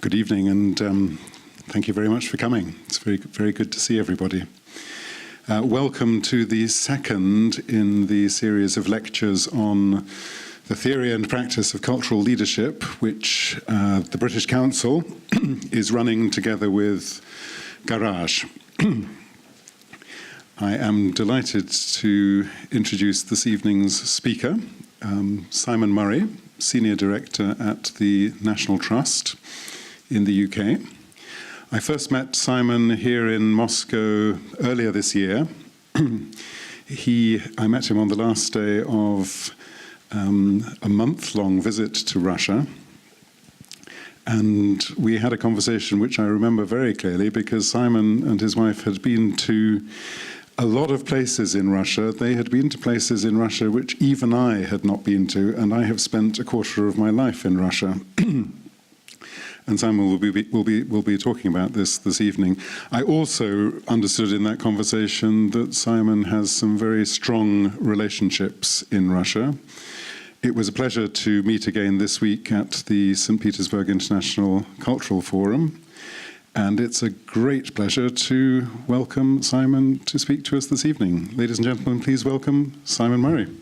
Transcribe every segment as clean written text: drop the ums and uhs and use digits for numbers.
Good evening, and thank you very much for coming. It's very, very good to see everybody. Welcome to the second in the series of lectures on the theory and practice of cultural leadership, which the British Council is running together with Garage. I am delighted to introduce this evening's speaker, Simon Murray, Senior Director at the National Trust in the UK. I first met Simon here in Moscow earlier this year. I met him on the last day of a month-long visit to Russia. And we had a conversation which I remember very clearly because Simon and his wife had been to a lot of places in Russia. They had been to places in Russia which even I had not been to, and I have spent a quarter of my life in Russia. And Simon will be talking about this evening. I also understood in that conversation that Simon has some very strong relationships in Russia. It was a pleasure to meet again this week at the St. Petersburg International Cultural Forum. And it's a great pleasure to welcome Simon to speak to us this evening. Ladies and gentlemen, please welcome Simon Murray.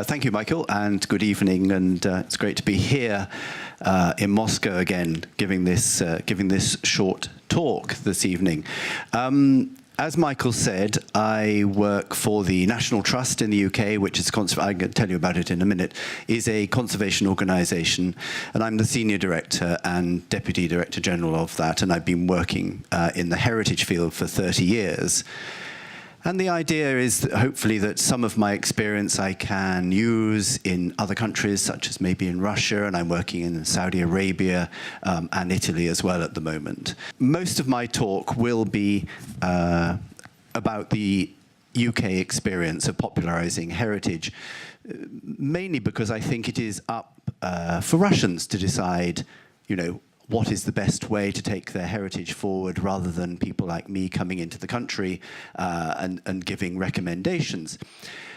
Thank you, Michael, and good evening. And it's great to be here in Moscow again, giving this short talk this evening. As Michael said, I work for the National Trust in the UK, which is, I'm going to tell you about it in a minute, is a conservation organisation, and I'm the Senior Director and Deputy Director General of that, and I've been working in the heritage field for 30 years. And the idea is that hopefully that some of my experience I can use in other countries, such as maybe in Russia, and I'm working in Saudi Arabia and Italy as well at the moment. Most of my talk will be about the UK experience of popularising heritage, mainly because I think it is up for Russians to decide, what is the best way to take their heritage forward rather than people like me coming into the country and giving recommendations.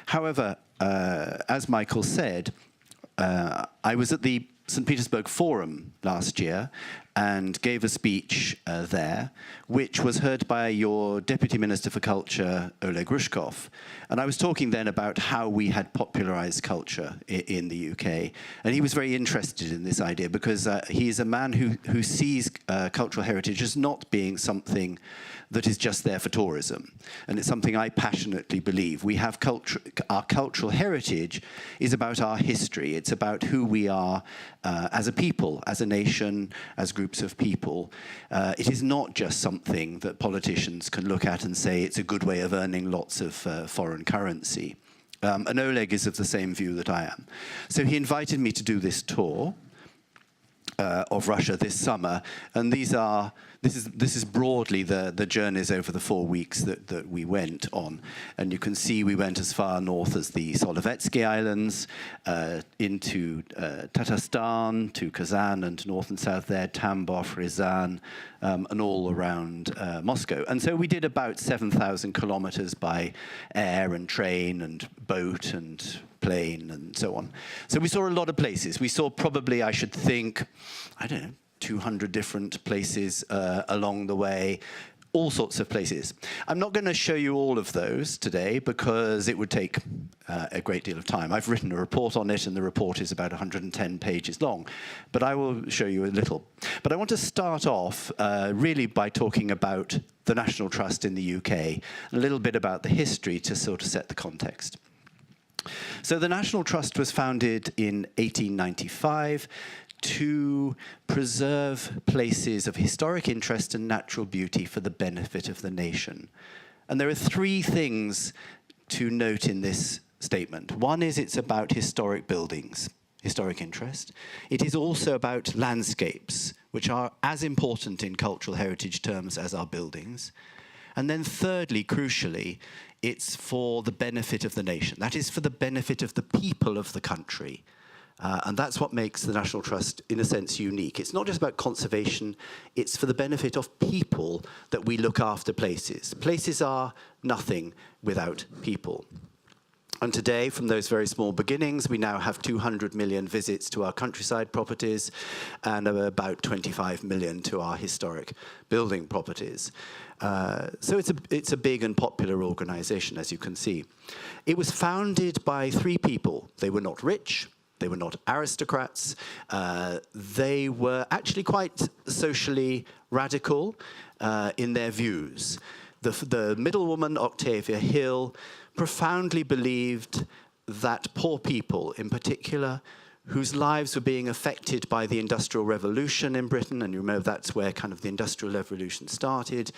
However, as Michael said, I was at the St. Petersburg Forum last year and gave a speech there, which was heard by your Deputy Minister for Culture, Oleg Ryzhkov. And I was talking then about how we had popularised culture in the UK. And he was very interested in this idea because he's a man who sees cultural heritage as not being something that is just there for tourism. And it's something I passionately believe. We have culture, our cultural heritage is about our history. It's about who we are as a people, as a nation, as groups of people. It is not just something that politicians can look at and say it's a good way of earning lots of foreign currency. And Oleg is of the same view that I am. So he invited me to do this tour of Russia this summer, and this is broadly the journeys over the 4 weeks that we went on. And you can see we went as far north as the Solovetsky Islands, into Tatarstan, to Kazan, and north and south there, Tambov, Ryazan, and all around Moscow. And so we did about 7,000 kilometers by air and train and boat and plane and so on. So we saw a lot of places. We saw probably, I should think, 200 different places along the way, all sorts of places. I'm not going to show you all of those today because it would take a great deal of time. I've written a report on it, and the report is about 110 pages long, but I will show you a little. But I want to start off really by talking about the National Trust in the UK, a little bit about the history to sort of set the context. So the National Trust was founded in 1895 to preserve places of historic interest and natural beauty for the benefit of the nation. And there are 3 things to note in this statement. One is it's about historic buildings, historic interest. It is also about landscapes, which are as important in cultural heritage terms as our buildings. And then thirdly, crucially, it's for the benefit of the nation. That is for the benefit of the people of the country. And that's what makes the National Trust, in a sense, unique. It's not just about conservation, it's for the benefit of people that we look after places. Places are nothing without people. And today, from those very small beginnings, we now have 200 million visits to our countryside properties and about 25 million to our historic building properties. So it's a big and popular organization, as you can see. It was founded by 3 people. They were not rich. They were not aristocrats. They were actually quite socially radical in their views. The middle woman, Octavia Hill, profoundly believed that poor people, in particular, whose lives were being affected by the Industrial Revolution in Britain, and you remember that's where kind of the Industrial Revolution started,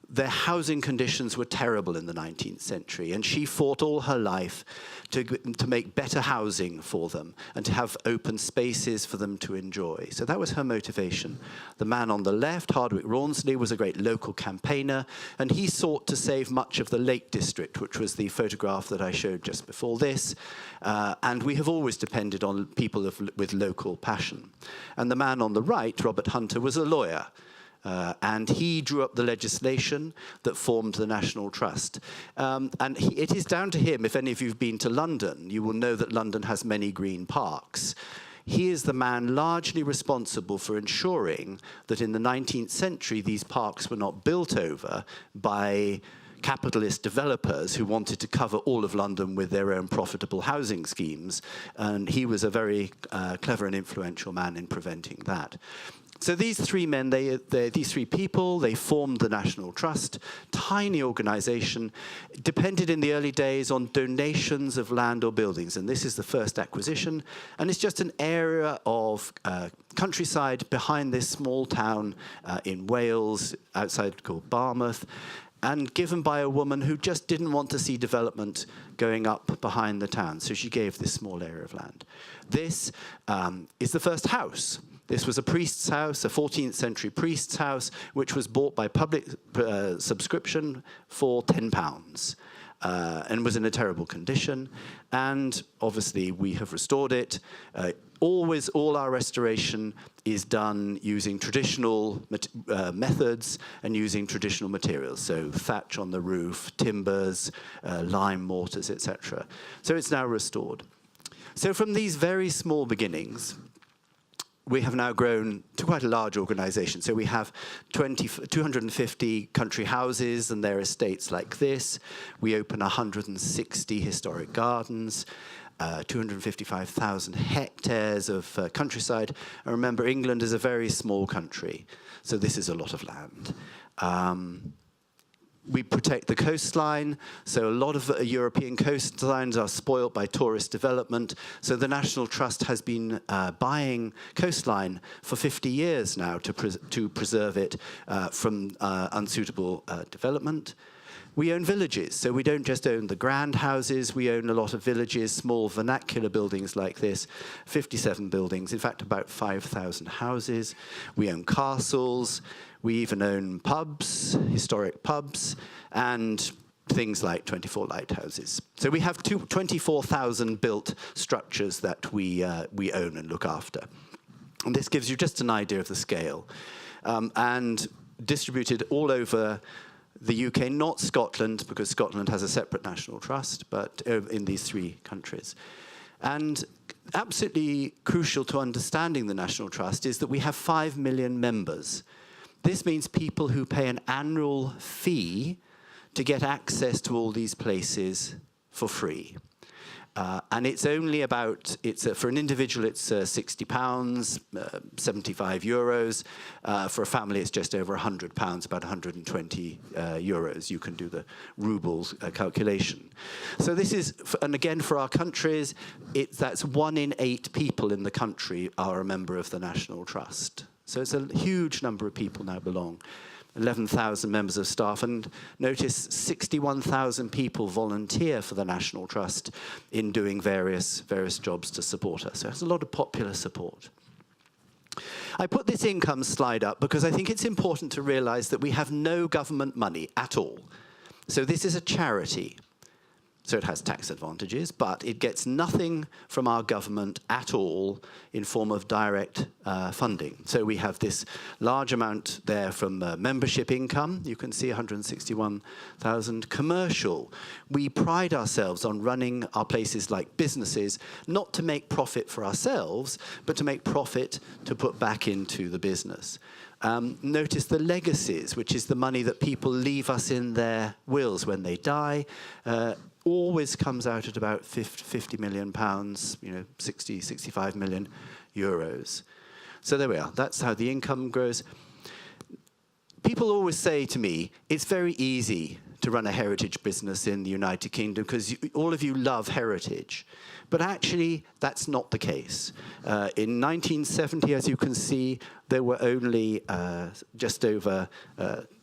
their housing conditions were terrible in the 19th century, and she fought all her life to make better housing for them and to have open spaces for them to enjoy. So that was her motivation. The man on the left, Hardwicke Rawnsley, was a great local campaigner, and he sought to save much of the Lake District, which was the photograph that I showed just before this. And we have always depended on people with local passion. And the man on the right, Robert Hunter, was a lawyer. And he drew up the legislation that formed the National Trust. It is down to him, if any of you have been to London, you will know that London has many green parks. He is the man largely responsible for ensuring that in the 19th century, these parks were not built over by capitalist developers who wanted to cover all of London with their own profitable housing schemes. And he was a very clever and influential man in preventing that. So these 3 men, these 3 people, they formed the National Trust, tiny organization, depended in the early days on donations of land or buildings. And this is the first acquisition. And it's just an area of countryside behind this small town in Wales, outside called Barmouth, and given by a woman who just didn't want to see development going up behind the town. So she gave this small area of land. This is the first house. This was a priest's house, a 14th century priest's house, which was bought by public subscription for £10 and was in a terrible condition. And obviously, we have restored it. All our restoration is done using traditional methods and using traditional materials, so thatch on the roof, timbers, lime mortars, etc. So it's now restored. So from these very small beginnings, we have now grown to quite a large organization. So we have 250 country houses and their estates like this. We open 160 historic gardens, 255,000 hectares of countryside. And remember, England is a very small country, so this is a lot of land. We protect the coastline, so a lot of European coastlines are spoilt by tourist development. So the National Trust has been buying coastline for 50 years now to preserve it from unsuitable development. We own villages, so we don't just own the grand houses, we own a lot of villages, small vernacular buildings like this, 57 buildings, in fact about 5,000 houses. We own castles, we even own pubs, historic pubs, and things like 24 lighthouses. So we have 24,000 built structures that we own and look after. And this gives you just an idea of the scale. And distributed all over the UK, not Scotland, because Scotland has a separate national trust, but in these 3 countries. And absolutely crucial to understanding the National Trust is that we have 5 million members. This means people who pay an annual fee to get access to all these places for free. And it's only about, for an individual, it's £60, 75 euros. For a family, it's just over £100, about 120 euros. You can do the rubles calculation. So this is, and again, for our countries, that's 1 in 8 people in the country are a member of the National Trust. So it's a huge number of people now belong. 11,000 members of staff, and notice 61,000 people volunteer for the National Trust in doing various jobs to support us. So it's a lot of popular support. I put this income slide up because I think it's important to realize that we have no government money at all. So this is a charity. so it has tax advantages, but it gets nothing from our government at all in form of direct funding. So we have this large amount there from membership income. You can see 161,000 commercial. We pride ourselves on running our places like businesses, not to make profit for ourselves, but to make profit to put back into the business. Notice the legacies, which is the money that people leave us in their wills when they die, always comes out at about 50 million pounds, 60, 65 million euros. So there we are. That's how the income grows. People always say to me, it's very easy to run a heritage business in the United Kingdom because all of you love heritage. But actually, that's not the case. In 1970, as you can see, there were only just over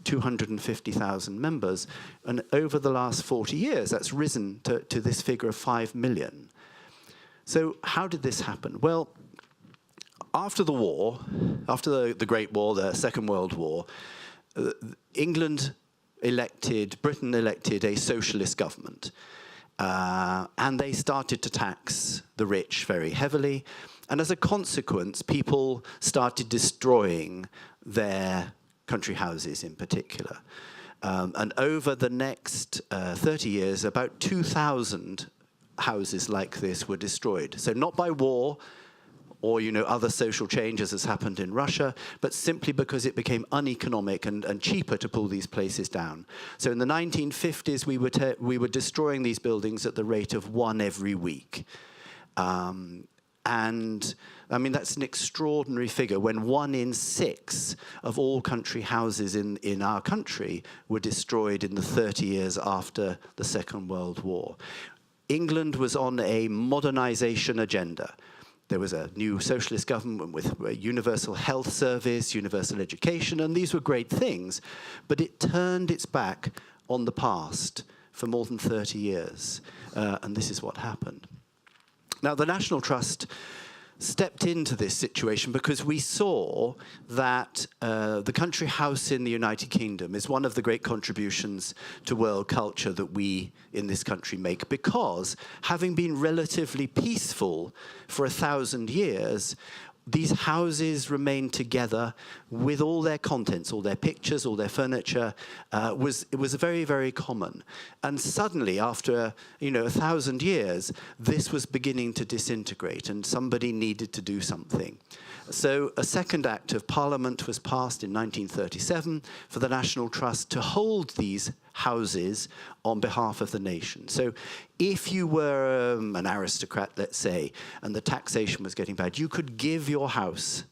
250,000 members. And over the last 40 years, that's risen to this figure of 5 million. So how did this happen? Well, after the war, after the Great War, the Second World War, Britain elected a socialist government. And they started to tax the rich very heavily. And as a consequence, people started destroying their country houses in particular. And over the next 30 years, about 2,000 houses like this were destroyed. So not by war, or other social changes as happened in Russia, but simply because it became uneconomic and cheaper to pull these places down. So in the 1950s, we were destroying these buildings at the rate of 1 every week. And I mean, that's an extraordinary figure when 1 in 6 of all country houses in our country were destroyed in the 30 years after the Second World War. England was on a modernization agenda. There was a new socialist government with a universal health service, universal education, and these were great things. But it turned its back on the past for more than 30 years. And this is what happened. Now, the National Trust stepped into this situation because we saw that the country house in the United Kingdom is one of the great contributions to world culture that we in this country make, because having been relatively peaceful for 1,000 years, these houses remained together with all their contents, all their pictures, all their furniture. It was very, very common. And suddenly, after 1,000 years, this was beginning to disintegrate, and somebody needed to do something. So a second Act of Parliament was passed in 1937 for the National Trust to hold these houses on behalf of the nation. So if you were an aristocrat, let's say, and the taxation was getting bad, you could give your house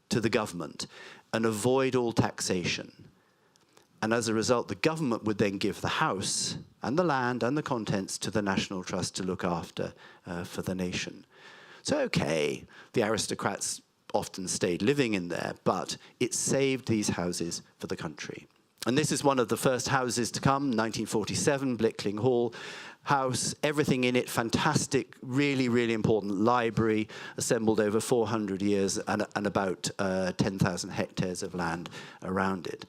to the government and avoid all taxation. And as a result, the government would then give the house and the land and the contents to the National Trust to look after for the nation. So, okay, the aristocrats often stayed living in there, but it saved these houses for the country. And this is one of the first houses to come, 1947, Blickling Hall House, everything in it, fantastic, really, really important library, assembled over 400 years and about 10,000 hectares of land around it.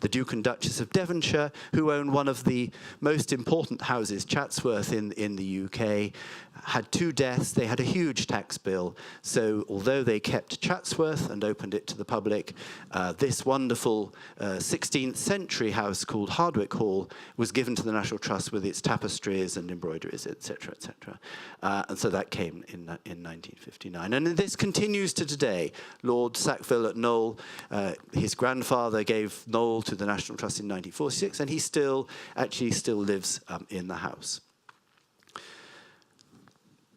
The Duke and Duchess of Devonshire, who own one of the most important houses, Chatsworth, in the UK, had 2 deaths. They had a huge tax bill. So although they kept Chatsworth and opened it to the public, this wonderful 16th century house called Hardwicke Hall was given to the National Trust with its tapestries and embroideries, etc., etc. And so that came in 1959. And this continues to today. Lord Sackville at Knowle, his grandfather gave Knowle to the National Trust in 1946, and he still lives in the house.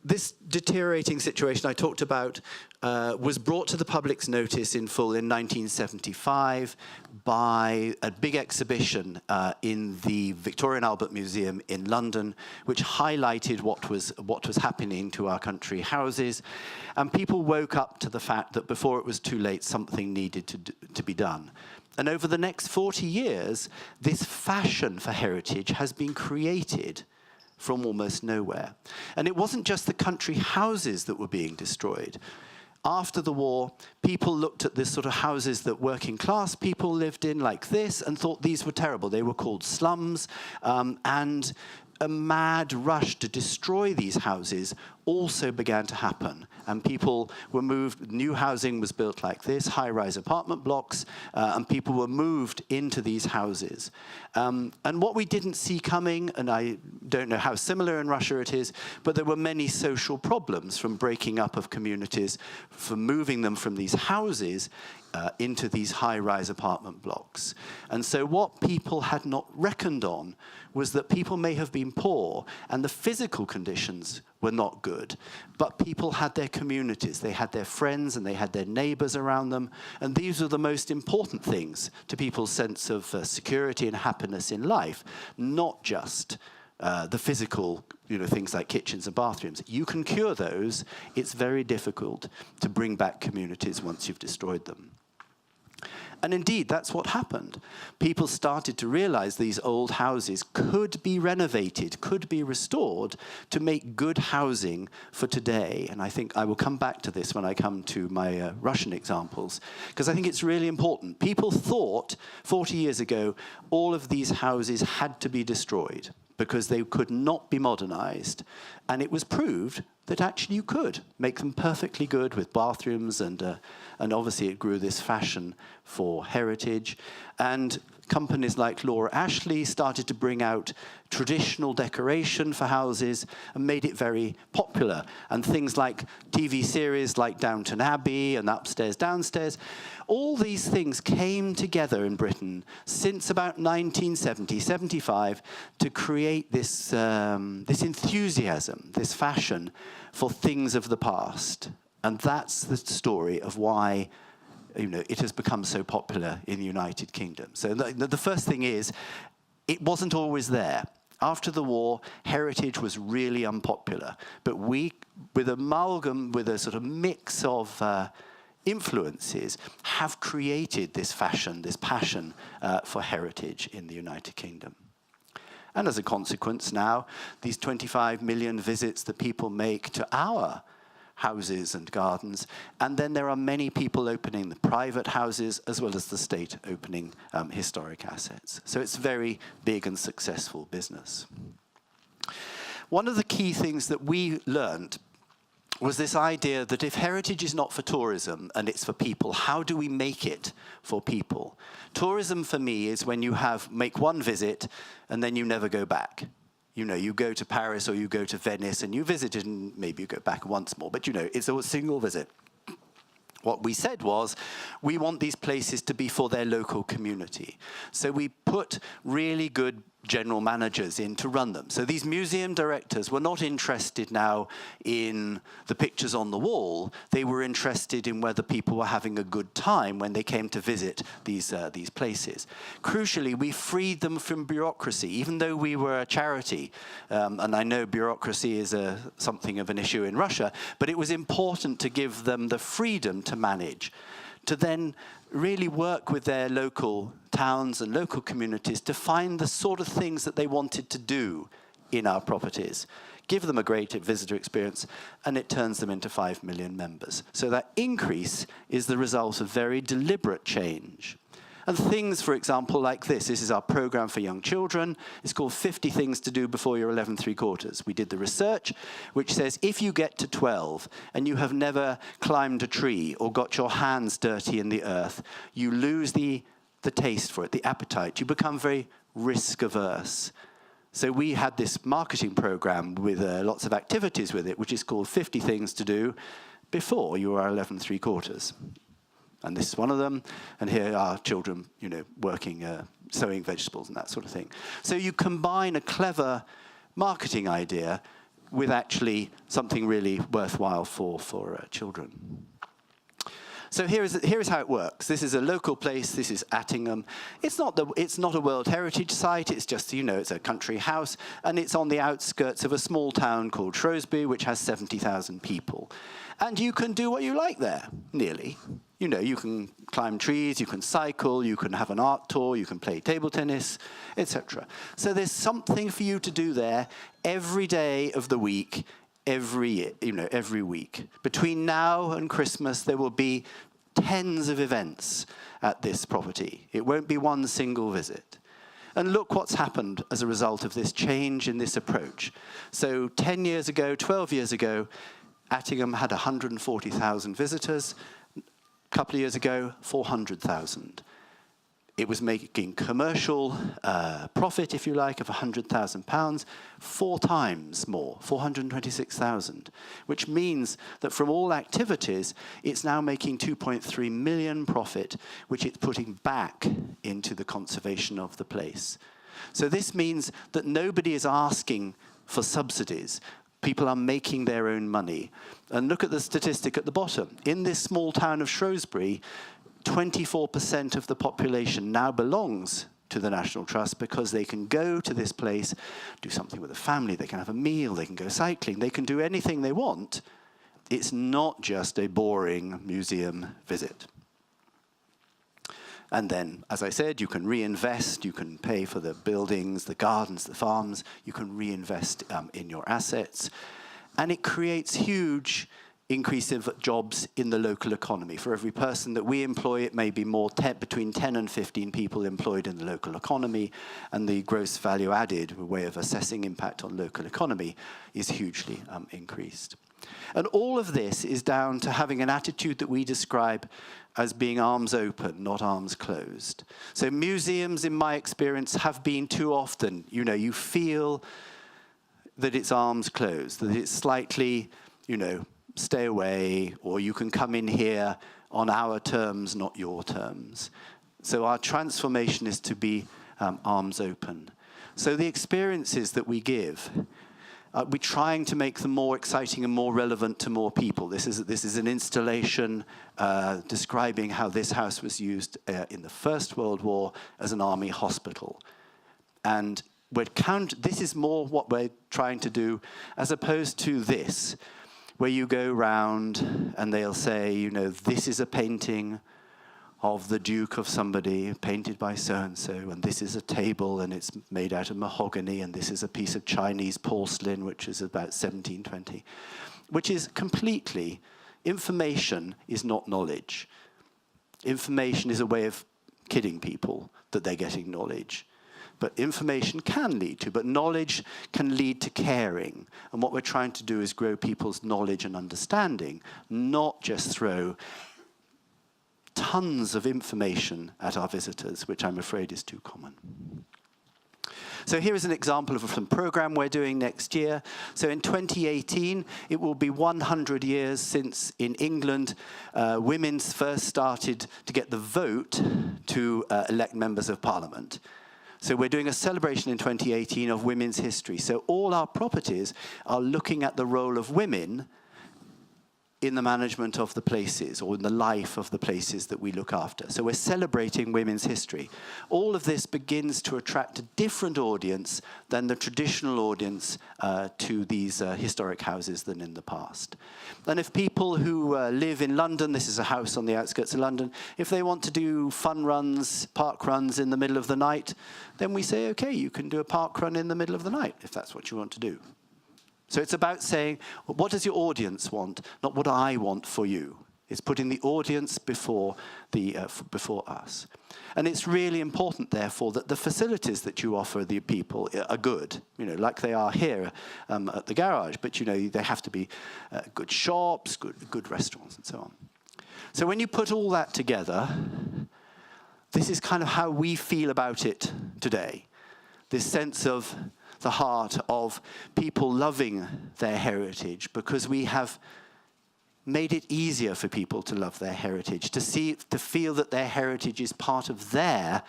This deteriorating situation I talked about was brought to the public's notice in full in 1975 by a big exhibition in the Victorian Albert Museum in London, which highlighted what was happening to our country houses. And people woke up to the fact that before it was too late, something needed to be done. And over the next 40 years, this fashion for heritage has been created from almost nowhere. And it wasn't just the country houses that were being destroyed. After the war, people looked at this sort of houses that working class people lived in like this and thought these were terrible. They were called slums, and a mad rush to destroy these houses also began to happen. And people were moved, new housing was built like this, high-rise apartment blocks, and people were moved into these houses. And what we didn't see coming, and I don't know how similar in Russia it is, but there were many social problems from breaking up of communities, from moving them from these houses into these high-rise apartment blocks. And so what people had not reckoned on was that people may have been poor and the physical conditions were not good, but people had their communities, they had their friends and they had their neighbors around them, and these were the most important things to people's sense of security and happiness in life, not just the physical, things like kitchens and bathrooms. You can cure those. It's very difficult to bring back communities once you've destroyed them. And indeed, that's what happened. People started to realize these old houses could be renovated, could be restored to make good housing for today. And I think I will come back to this when I come to my Russian examples, because I think it's really important. People thought 40 years ago all of these houses had to be destroyed because they could not be modernized. And it was proved that actually you could make them perfectly good with bathrooms, and obviously it grew this fashion for heritage. And companies like Laura Ashley started to bring out traditional decoration for houses and made it very popular. And things like TV series like Downton Abbey and Upstairs, Downstairs, all these things came together in Britain since about 1970, 75 to create this, this enthusiasm, this fashion for things of the past. And that's the story of why it has become so popular in the United Kingdom. So the first thing is, it wasn't always there. After the war, heritage was really unpopular. But we, with amalgam, with a sort of mix of influences, have created this fashion, this passion for heritage in the United Kingdom. And as a consequence now, these 25 million visits that people make to our houses and gardens, and then there are many people opening the private houses as well as the state opening historic assets. So it's very big and successful business. One of the key things that we learned was this idea that if heritage is not for tourism and it's for people, how do we make it for people? Tourism for me is when you make one visit and then you never go back. You go to Paris or you go to Venice and you visit it and maybe you go back once more, but it's a single visit. What we said was, we want these places to be for their local community. So we put really good general managers in to run them. So these museum directors were not interested now in the pictures on the wall. They were interested in whether people were having a good time when they came to visit these places. Crucially, we freed them from bureaucracy, even though we were a charity. And I know bureaucracy is something of an issue in Russia, but it was important to give them the freedom to manage, to then really work with their local towns and local communities to find the sort of things that they wanted to do in our properties, give them a great visitor experience, and it turns them into 5 million members. So that increase is the result of very deliberate change. And things, for example, like this is our program for young children. It's called 50 Things to Do Before You're 11 3/4. We did the research, which says if you get to 12 and you have never climbed a tree or got your hands dirty in the earth, you lose the taste for it, the appetite. You become very risk averse. So we had this marketing program with lots of activities with it, which is called 50 Things to Do Before You Are 11 3/4. And this is one of them. And here are children, working, sowing vegetables and that sort of thing. So you combine a clever marketing idea with actually something really worthwhile for children. So here is how it works. This is a local place. This is Attingham. It's not a World Heritage Site. It's just, it's a country house. And it's on the outskirts of a small town called Shrewsbury, which has 70,000 people. And you can do what you like there, nearly. You can climb trees, you can cycle, you can have an art tour, you can play table tennis, etc. So there's something for you to do there every day of the week, every week. Between now and Christmas, there will be tens of events at this property. It won't be one single visit. And look what's happened as a result of this change in this approach. So 10 years ago, 12 years ago, Attingham had 140,000 visitors. A couple of years ago, 400,000. It was making commercial profit, if you like, of £100,000, 4 times more, 426,000, which means that from all activities, it's now making 2.3 million profit, which it's putting back into the conservation of the place. So this means that nobody is asking for subsidies. People are making their own money. And look at the statistic at the bottom. In this small town of Shrewsbury, 24% of the population now belongs to the National Trust because they can go to this place, do something with a family, they can have a meal, they can go cycling, they can do anything they want. It's not just a boring museum visit. And then, as I said, you can reinvest, you can pay for the buildings, the gardens, the farms, you can reinvest in your assets. And it creates huge increase of jobs in the local economy. For every person that we employ, it may be more between 10 and 15 people employed in the local economy, and the gross value added, a way of assessing impact on local economy, is hugely increased. And all of this is down to having an attitude that we describe as being arms open, not arms closed. So museums, in my experience, have been too often, you feel that it's arms closed, that it's slightly, stay away, or you can come in here on our terms, not your terms. So our transformation is to be arms open. So the experiences that we give, we're trying to make them more exciting and more relevant to more people. This is an installation describing how this house was used in the First World War as an army hospital. And this is more what we're trying to do, as opposed to this, where you go round and they'll say, this is a painting of the Duke of somebody, painted by so-and-so, and this is a table and it's made out of mahogany, and this is a piece of Chinese porcelain, which is about 1720, which is completely, information is not knowledge. Information is a way of kidding people that they're getting knowledge. But information can lead to, but knowledge can lead to caring. And what we're trying to do is grow people's knowledge and understanding, not just throw tons of information at our visitors, which I'm afraid is too common. So here is an example of a program we're doing next year. So in 2018, it will be 100 years since in England, women first started to get the vote to elect members of parliament. So we're doing a celebration in 2018 of women's history. So all our properties are looking at the role of women in the management of the places, or in the life of the places that we look after. So we're celebrating women's history. All of this begins to attract a different audience than the traditional audience to these historic houses than in the past. And if people who live in London, this is a house on the outskirts of London, if they want to do fun runs, park runs in the middle of the night, then we say, okay, you can do a park run in the middle of the night, if that's what you want to do. So it's about saying, well, what does your audience want, not what I want for you. It's putting the audience before us. And it's really important, therefore, that the facilities that you offer the people are good, like they are here at the garage. But, they have to be good shops, good restaurants, and so on. So when you put all that together, this is kind of how we feel about it today. This sense of the heart of people loving their heritage, because we have made it easier for people to love their heritage, to feel that their heritage is part of their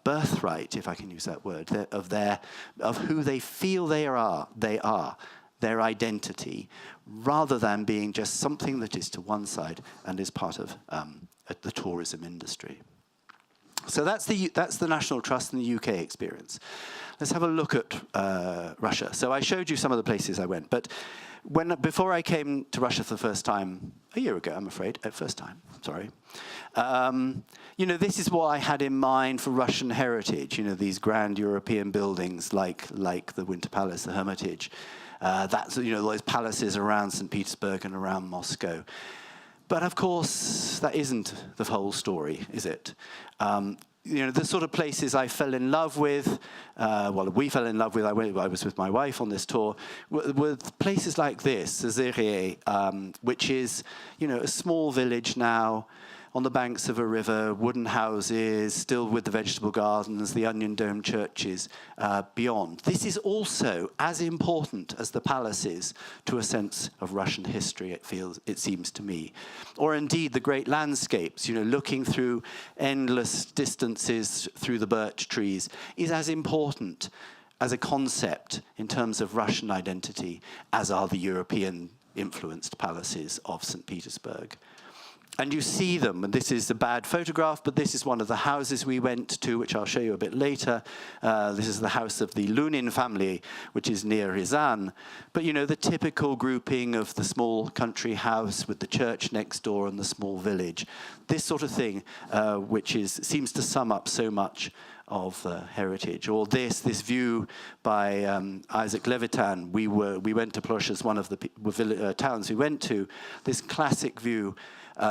birthright, if I can use that word, of who they feel they are, their identity, rather than being just something that is to one side and is part of the tourism industry. So that's the National Trust and the UK experience. Let's have a look at Russia. So I showed you some of the places I went, but before I came to Russia for the first time, a year ago, I'm afraid, first time, sorry. This is what I had in mind for Russian heritage, these grand European buildings like the Winter Palace, the Hermitage. That's, those palaces around St. Petersburg and around Moscow. But of course, that isn't the whole story, is it? the sort of places I fell in love with, we fell in love with, I was with my wife on this tour, were places like this, Zéré, which is, a small village now on the banks of a river, wooden houses, still with the vegetable gardens, the onion dome churches beyond. This is also as important as the palaces to a sense of Russian history, it seems to me. Or indeed the great landscapes, looking through endless distances through the birch trees is as important as a concept in terms of Russian identity as are the European influenced palaces of St. Petersburg. And you see them, and this is a bad photograph, but this is one of the houses we went to, which I'll show you a bit later. This is the house of the Loons family, which is near Ryazan. But the typical grouping of the small country house with the church next door and the small village. This sort of thing, which seems to sum up so much of heritage. Or this view by Isaac Levitan. We went to Plosh as one of the towns we went to. This classic view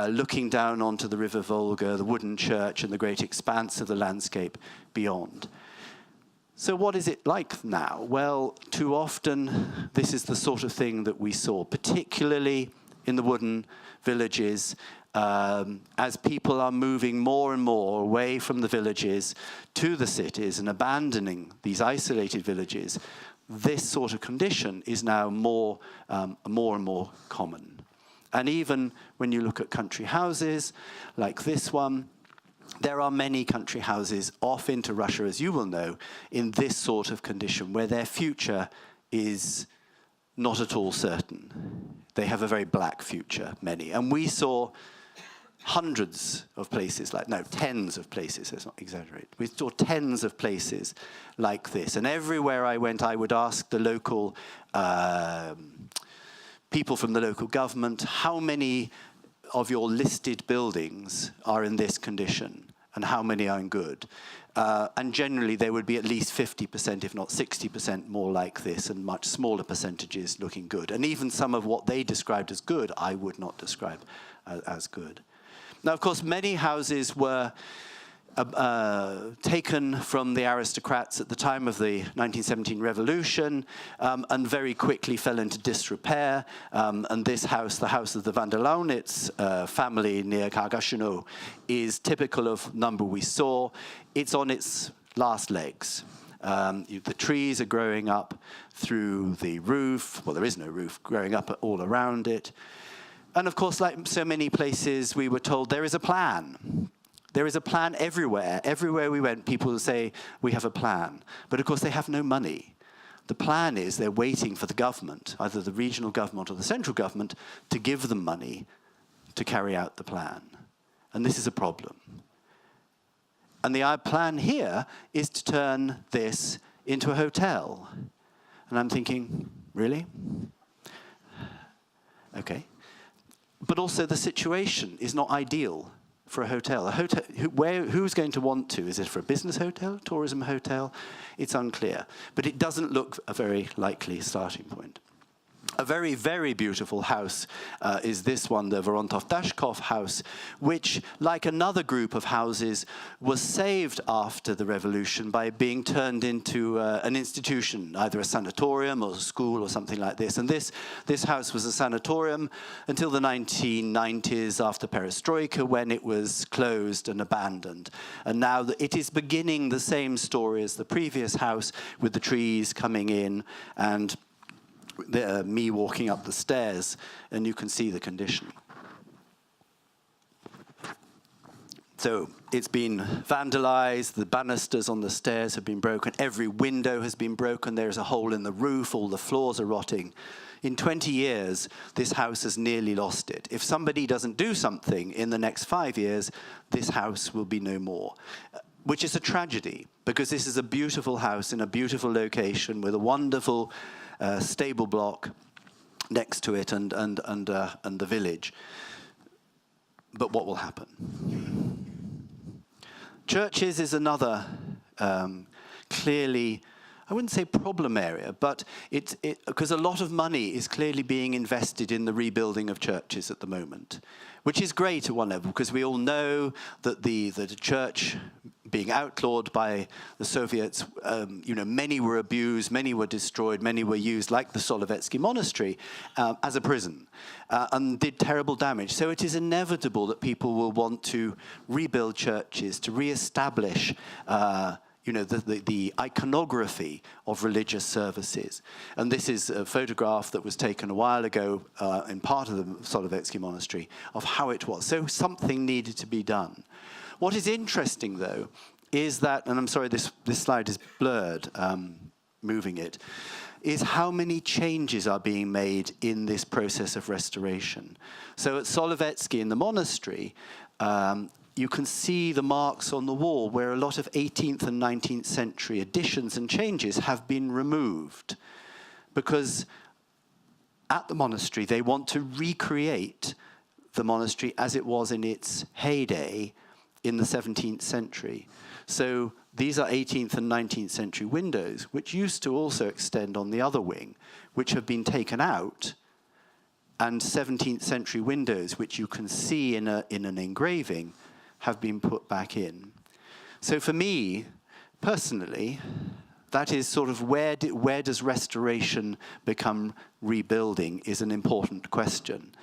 looking down onto the River Volga, the wooden church, and the great expanse of the landscape beyond. So what is it like now? Well, too often, this is the sort of thing that we saw, particularly in the wooden villages, as people are moving more and more away from the villages to the cities and abandoning these isolated villages. This sort of condition is now more and more common. And even when you look at country houses, like this one, there are many country houses off into Russia, as you will know, in this sort of condition, where their future is not at all certain. They have a very black future, many. And we saw hundreds of places tens of places, let's not exaggerate. We saw tens of places like this. And everywhere I went, I would ask the local people from the local government, how many of your listed buildings are in this condition and how many are in good? And generally there would be at least 50%, if not 60% more like this, and much smaller percentages looking good. And even some of what they described as good, I would not describe as good. Now, of course, many houses were taken from the aristocrats at the time of the 1917 revolution and very quickly fell into disrepair. And this house, the house of the Vandal House family near Kargashino, is typical of the number we saw. It's on its last legs. The trees are growing up through the roof. Well, there is no roof, growing up all around it. And of course, like so many places, we were told there is a plan. There is a plan everywhere. Everywhere we went, people would say, we have a plan. But of course, they have no money. The plan is they're waiting for the government, either the regional government or the central government, to give them money to carry out the plan. And this is a problem. And the plan here is to turn this into a hotel. And I'm thinking, really? Okay. But also the situation is not ideal for a hotel. Who's going to want to? Is it for a business hotel, tourism hotel? It's unclear. But it doesn't look a very likely starting point. A very, very beautiful house is this one, the Virant house, which, like another group of houses, was saved after the revolution by being turned into an institution, either a sanatorium or a school or something like this. And this house was a sanatorium until the 1990s, after Perestroika, when it was closed and abandoned. And now it is beginning the same story as the previous house, with the trees coming in and me walking up the stairs, and you can see the condition. So it's been vandalized, the banisters on the stairs have been broken, every window has been broken, there's a hole in the roof, all the floors are rotting. In 20 years, this house has nearly lost it. If somebody doesn't do something in the next 5 years, this house will be no more. Which is a tragedy, because this is a beautiful house in a beautiful location with a wonderful stable block next to it and the village. But what will happen? Churches is another clearly I wouldn't say problem area, but because a lot of money is clearly being invested in the rebuilding of churches at the moment, which is great at one level, because we all know that the church being outlawed by the Soviets, many were abused, many were destroyed, many were used, like the Solovetsky monastery, as a prison, and did terrible damage. So it is inevitable that people will want to rebuild churches, to reestablish the iconography of religious services. And this is a photograph that was taken a while ago in part of the Solovetsky monastery of how it was. So something needed to be done. What is interesting, though, is that, and I'm sorry this slide is blurred, moving it, is how many changes are being made in this process of restoration. So at Solovetsky in the monastery, you can see the marks on the wall where a lot of 18th and 19th century additions and changes have been removed, because at the monastery they want to recreate the monastery as it was in its heyday in the 17th century. So these are 18th and 19th century windows, which used to also extend on the other wing, which have been taken out, and 17th century windows, which you can see in an engraving, have been put back in. So for me, personally, that is sort of where does restoration become rebuilding is an important question.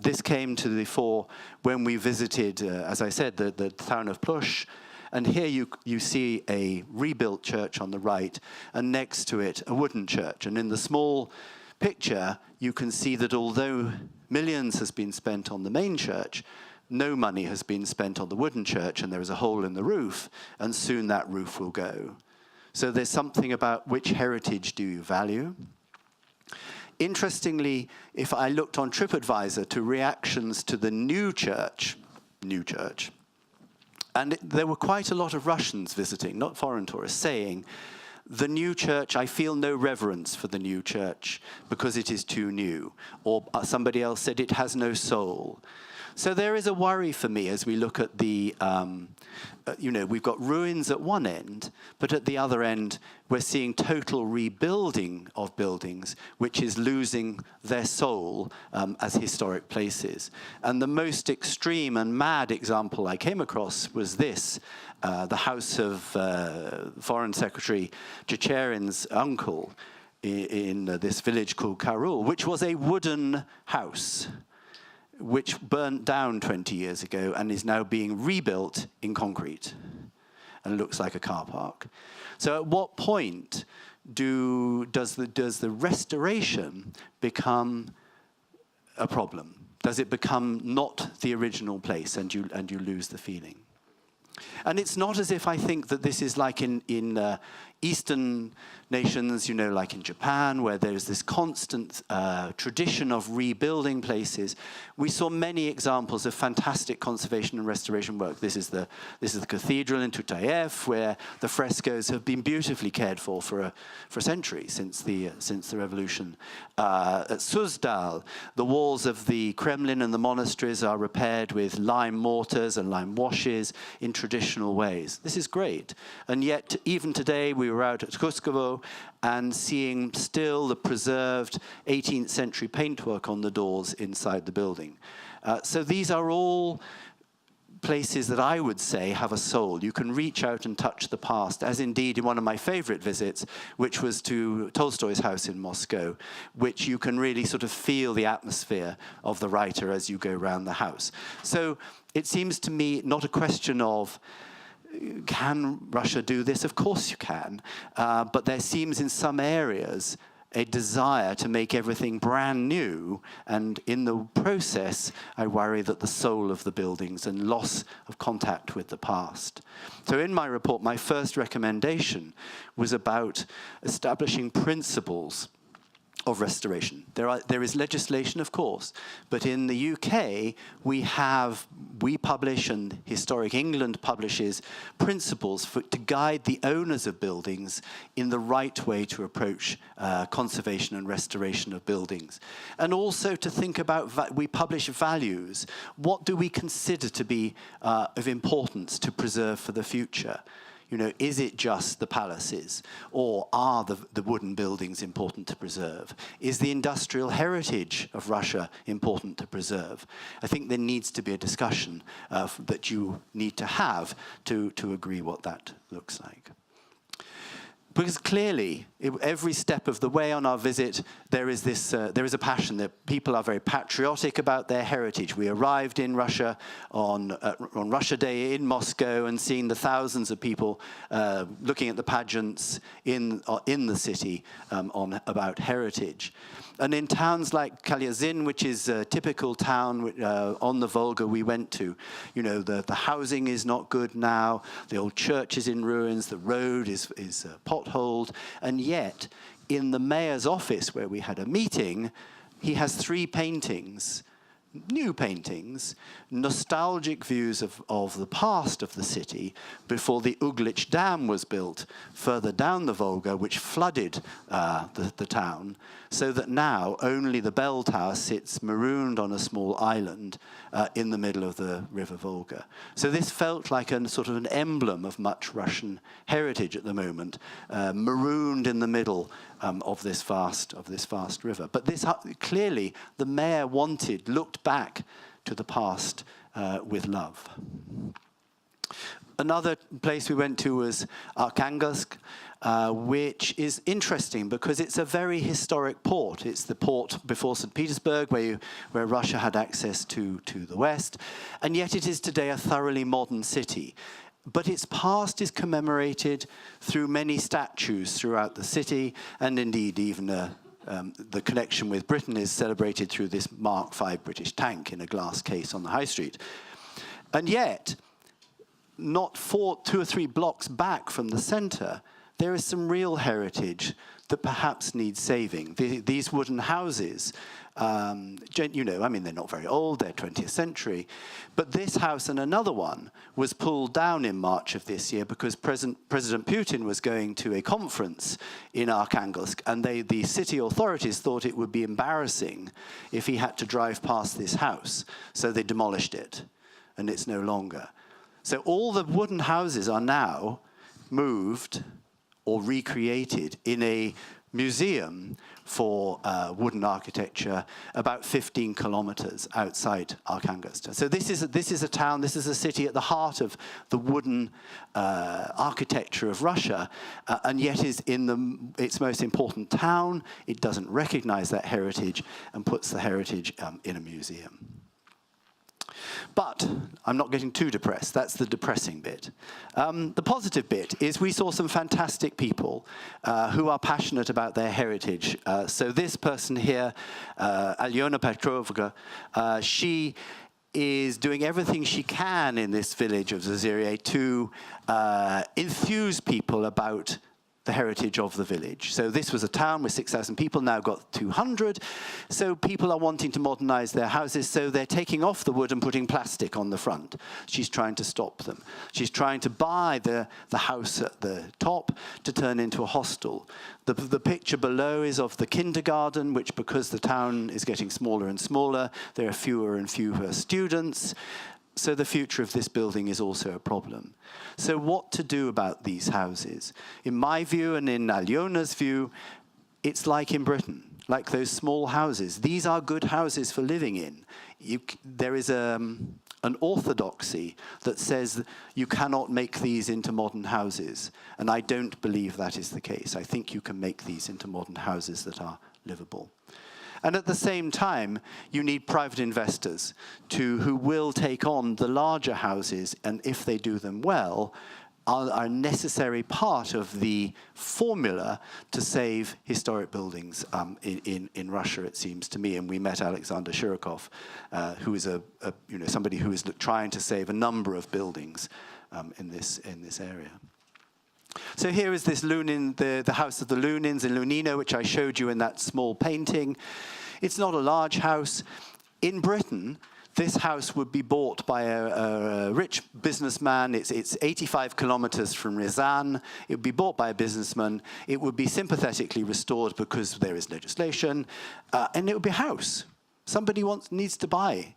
This came to the fore when we visited, as I said, the town of Plush. And here you see a rebuilt church on the right, and next to it, a wooden church. And in the small picture, you can see that although millions has been spent on the main church, no money has been spent on the wooden church, and there is a hole in the roof, and soon that roof will go. So there's something about which heritage do you value. Interestingly, if I looked on TripAdvisor to reactions to the new church, and there were quite a lot of Russians visiting, not foreign tourists, saying, the new church, I feel no reverence for the new church because it is too new. Or somebody else said it has no soul. So there is a worry for me as we look at the, we've got ruins at one end, but at the other end, we're seeing total rebuilding of buildings, which is losing their soul as historic places. And the most extreme and mad example I came across was this, the house of Foreign Secretary Checherin's uncle in this village called Karul, which was a wooden house, which burnt down 20 years ago and is now being rebuilt in concrete and looks like a car park. So at what point does the restoration become a problem? Does it become not the original place and you lose the feeling? And it's not as if I think that this is like in Eastern nations, like in Japan, where there's this constant tradition of rebuilding places. We saw many examples of fantastic conservation and restoration work. This is the cathedral in Twelveth, where the frescoes have been beautifully cared for a century since the revolution. At Suzdal, the walls of the Kremlin and the monasteries are repaired with lime mortars and lime washes in traditional ways. This is great. And yet, even today, we were out at Kuskovo and seeing still the preserved 18th century paintwork on the doors inside the building. So these are all places that I would say have a soul. You can reach out and touch the past, as indeed in one of my favorite visits, which was to Tolstoy's house in Moscow, which you can really sort of feel the atmosphere of the writer as you go around the house. So it seems to me not a question of, can Russia do this? Of course you can. But there seems in some areas a desire to make everything brand new. And in the process, I worry that the soul of the buildings and loss of contact with the past. So in my report, my first recommendation was about establishing principles of restoration. There is legislation, of course, but in the UK, we publish, and Historic England publishes, principles to guide the owners of buildings in the right way to approach conservation and restoration of buildings. And also to think about, we publish values. What do we consider to be of importance to preserve for the future? You know, is it just the palaces, or are the wooden buildings important to preserve? Is the industrial heritage of Russia important to preserve? I think there needs to be a discussion that you need to have to agree what that looks like. Because clearly, every step of the way on our visit, there is a passion that people are very patriotic about their heritage. We arrived in Russia on Russia Day in Moscow and seeing the thousands of people looking at the pageants in the city about heritage. And in towns like Kalyazin, which is a typical town on the Volga we went to, you know, the housing is not good now, the old church is in ruins, the road is potholed, and yet in the mayor's office where we had a meeting, he has 3 paintings, new paintings, nostalgic views of the past of the city before the Uglich Dam was built further down the Volga, which flooded the town, so that now only the bell tower sits marooned on a small island in the middle of the River Volga. So this felt like a sort of an emblem of much Russian heritage at the moment, marooned in the middle of this vast river. But this clearly the mayor looked back to the past with love. Another place we went to was Arkhangelsk, which is interesting because it's a very historic port. It's the port before St. Petersburg, where Russia had access to the West, and yet it is today a thoroughly modern city. But its past is commemorated through many statues throughout the city, and indeed even the connection with Britain is celebrated through this Mark V British tank in a glass case on the high street. And yet, not 2 or 3 blocks back from the center, there is some real heritage that perhaps needs saving. These wooden houses, you know, I mean, they're not very old, they're 20th century, but this house and another one was pulled down in March of this year because President Putin was going to a conference in Arkhangelsk, and the city authorities thought it would be embarrassing if he had to drive past this house, so they demolished it, and it's no longer. So all the wooden houses are now moved or recreated in a museum for wooden architecture about 15 kilometers outside Arkhangelsk. So this is a town, this is a city at the heart of the wooden architecture of Russia, and yet is in its most important town. It doesn't recognize that heritage and puts the heritage in a museum. But I'm not getting too depressed. That's the depressing bit. The positive bit is we saw some fantastic people who are passionate about their heritage. So this person here, Alyona Petrovna, she is doing everything she can in this village of Zazirye to enthuse people about the heritage of the village. So this was a town with 6,000 people, now got 200. So people are wanting to modernize their houses, so they're taking off the wood and putting plastic on the front. She's trying to stop them. She's trying to buy the house at the top to turn into a hostel. The picture below is of the kindergarten, which, because the town is getting smaller and smaller, there are fewer and fewer students. So the future of this building is also a problem. So what to do about these houses? In my view and in Alyona's view, it's like in Britain, like those small houses. These are good houses for living in. There is an orthodoxy that says you cannot make these into modern houses. And I don't believe that is the case. I think you can make these into modern houses that are livable. And at the same time, you need private investors who will take on the larger houses, and if they do them well, are a necessary part of the formula to save historic buildings in Russia, it seems to me. And we met Alexander Shirokov, who is somebody who is trying to save a number of buildings in this area. So here is this Lunin, the house of the Loonins in Lunino, which I showed you in that small painting. It's not a large house. In Britain, this house would be bought by a rich businessman. It's 85 kilometers from Ryazan. It would be bought by a businessman. It would be sympathetically restored because there is legislation, and it would be a house. Somebody needs to buy.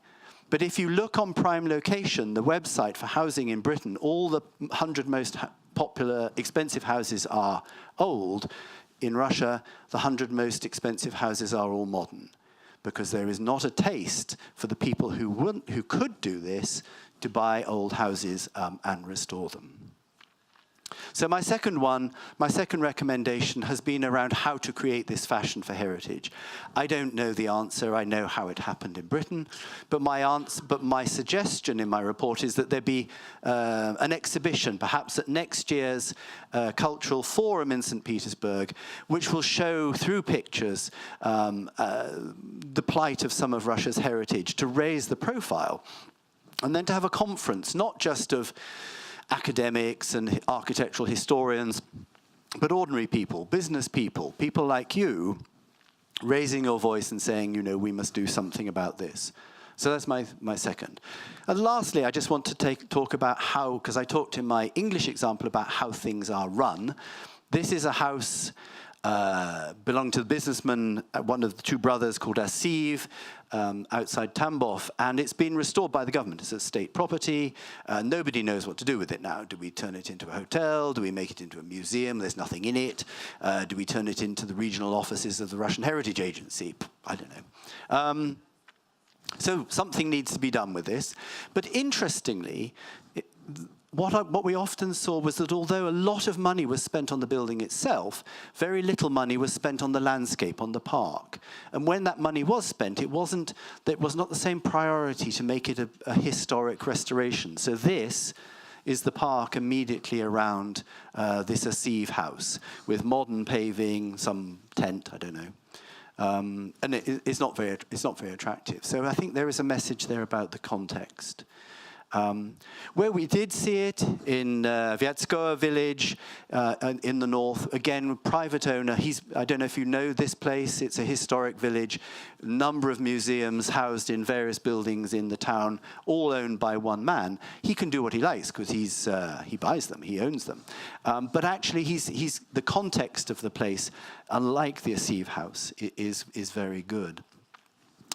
But if you look on Prime Location, the website for housing in Britain, all the 100 most popular, expensive houses are old. In Russia, the 100 most expensive houses are all modern, because there is not a taste for the people who could do this to buy old houses and restore them. So my second recommendation has been around how to create this fashion for heritage. I don't know the answer. I know how it happened in Britain, but my suggestion in my report is that there be an exhibition, perhaps at next year's Cultural Forum in St. Petersburg, which will show through pictures the plight of some of Russia's heritage, to raise the profile, and then to have a conference, not just of academics and architectural historians, but ordinary people, business people, people like you, raising your voice and saying, you know, we must do something about this. So that's my second. And lastly, I just want to talk about how, because I talked in my English example about how things are run. This is a house belonged to the businessman, one of the two brothers, called Asiv, outside Tambov, and it's been restored by the government. It's a state property. Nobody knows what to do with it now. Do we turn it into a hotel? Do we make it into a museum? There's nothing in it. Do we turn it into the regional offices of the Russian Heritage Agency? I don't know. So something needs to be done with this. But interestingly, what we often saw was that although a lot of money was spent on the building itself, very little money was spent on the landscape, on the park. And when that money was spent, it was not the same priority to make it a historic restoration. So this is the park immediately around this Asiv house, with modern paving, some tent, I don't know. And it's not very attractive. So I think there is a message there about the context. Where we did see it in Vyatskoye village in the north, again, private owner. I don't know if you know this place. It's a historic village, number of museums housed in various buildings in the town, all owned by one man. He can do what he likes because he buys them, he owns them. But actually, the context of the place, unlike the Asiv house, is very good.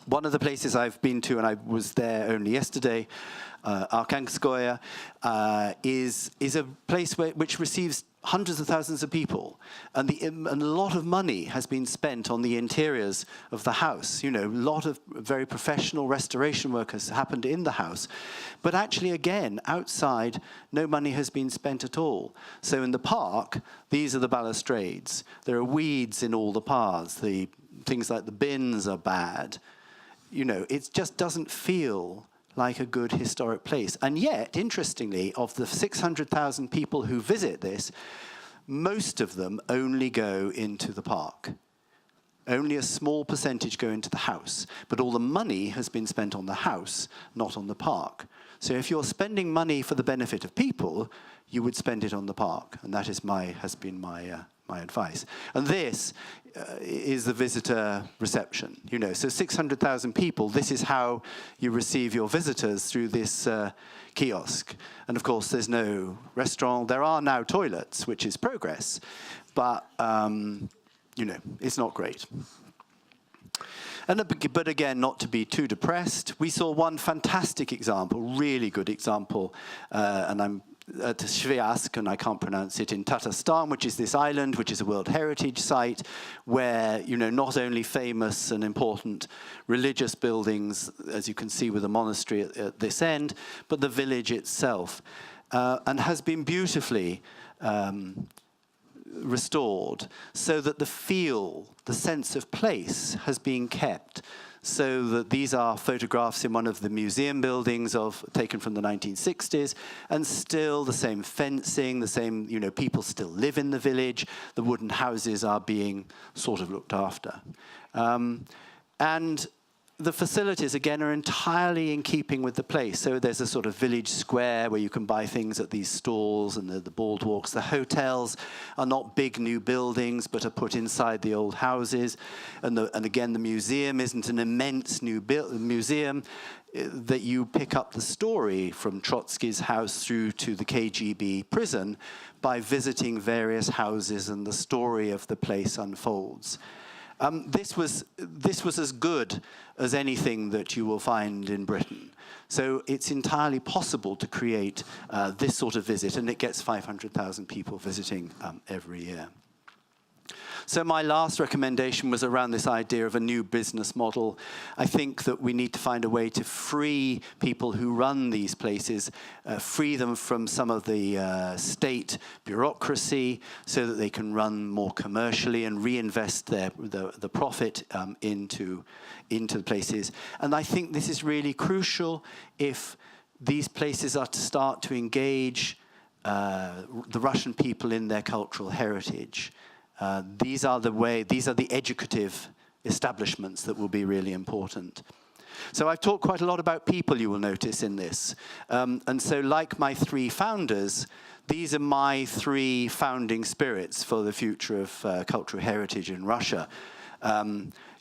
One of the places I've been to, and I was there only yesterday, Arkhangelskoye, is a place which receives hundreds of thousands of people, and a lot of money has been spent on the interiors of the house. You know, a lot of very professional restoration work has happened in the house, but actually, again, outside, no money has been spent at all. So in the park, these are the balustrades. There are weeds in all the paths. The things like the bins are bad. You know, it just doesn't feel like a good historic place. And yet, interestingly, of the 600,000 people who visit this, most of them only go into the park. Only a small percentage go into the house. But all the money has been spent on the house, not on the park. So if you're spending money for the benefit of people, you would spend it on the park. And that has been my advice. And this is the visitor reception. You know, so 600,000 people, this is how you receive your visitors, through this kiosk. And of course, there's no restaurant. There are now toilets, which is progress. But, you know, it's not great. But again, not to be too depressed, we saw one fantastic example, really good example, and I'm at Sviazk, and I can't pronounce it, in Tatarstan, which is this island, which is a World Heritage Site, where, you know, not only famous and important religious buildings, as you can see with the monastery at this end, but the village itself, and has been beautifully restored, so that the feel, the sense of place has been kept. So that these are photographs in one of the museum buildings taken from the 1960s, and still the same fencing, the same, you know, people still live in the village. The wooden houses are being sort of looked after. And the facilities, again, are entirely in keeping with the place. So there's a sort of village square where you can buy things at these stalls, and the boardwalks. The hotels are not big new buildings, but are put inside the old houses. And again, the museum isn't an immense new museum, that you pick up the story from Trotsky's house through to the KGB prison by visiting various houses, and the story of the place unfolds. This was as good as anything that you will find in Britain. So it's entirely possible to create this sort of visit, and it gets 500,000 people visiting every year. So my last recommendation was around this idea of a new business model. I think that we need to find a way to free people who run these places, free them from some of the state bureaucracy so that they can run more commercially and reinvest the profit into the places. And I think this is really crucial if these places are to start to engage the Russian people in their cultural heritage. These are the educative establishments that will be really important. So I've talked quite a lot about people, you will notice, in this. And so like my three founders, these are my three founding spirits for the future of cultural heritage in Russia.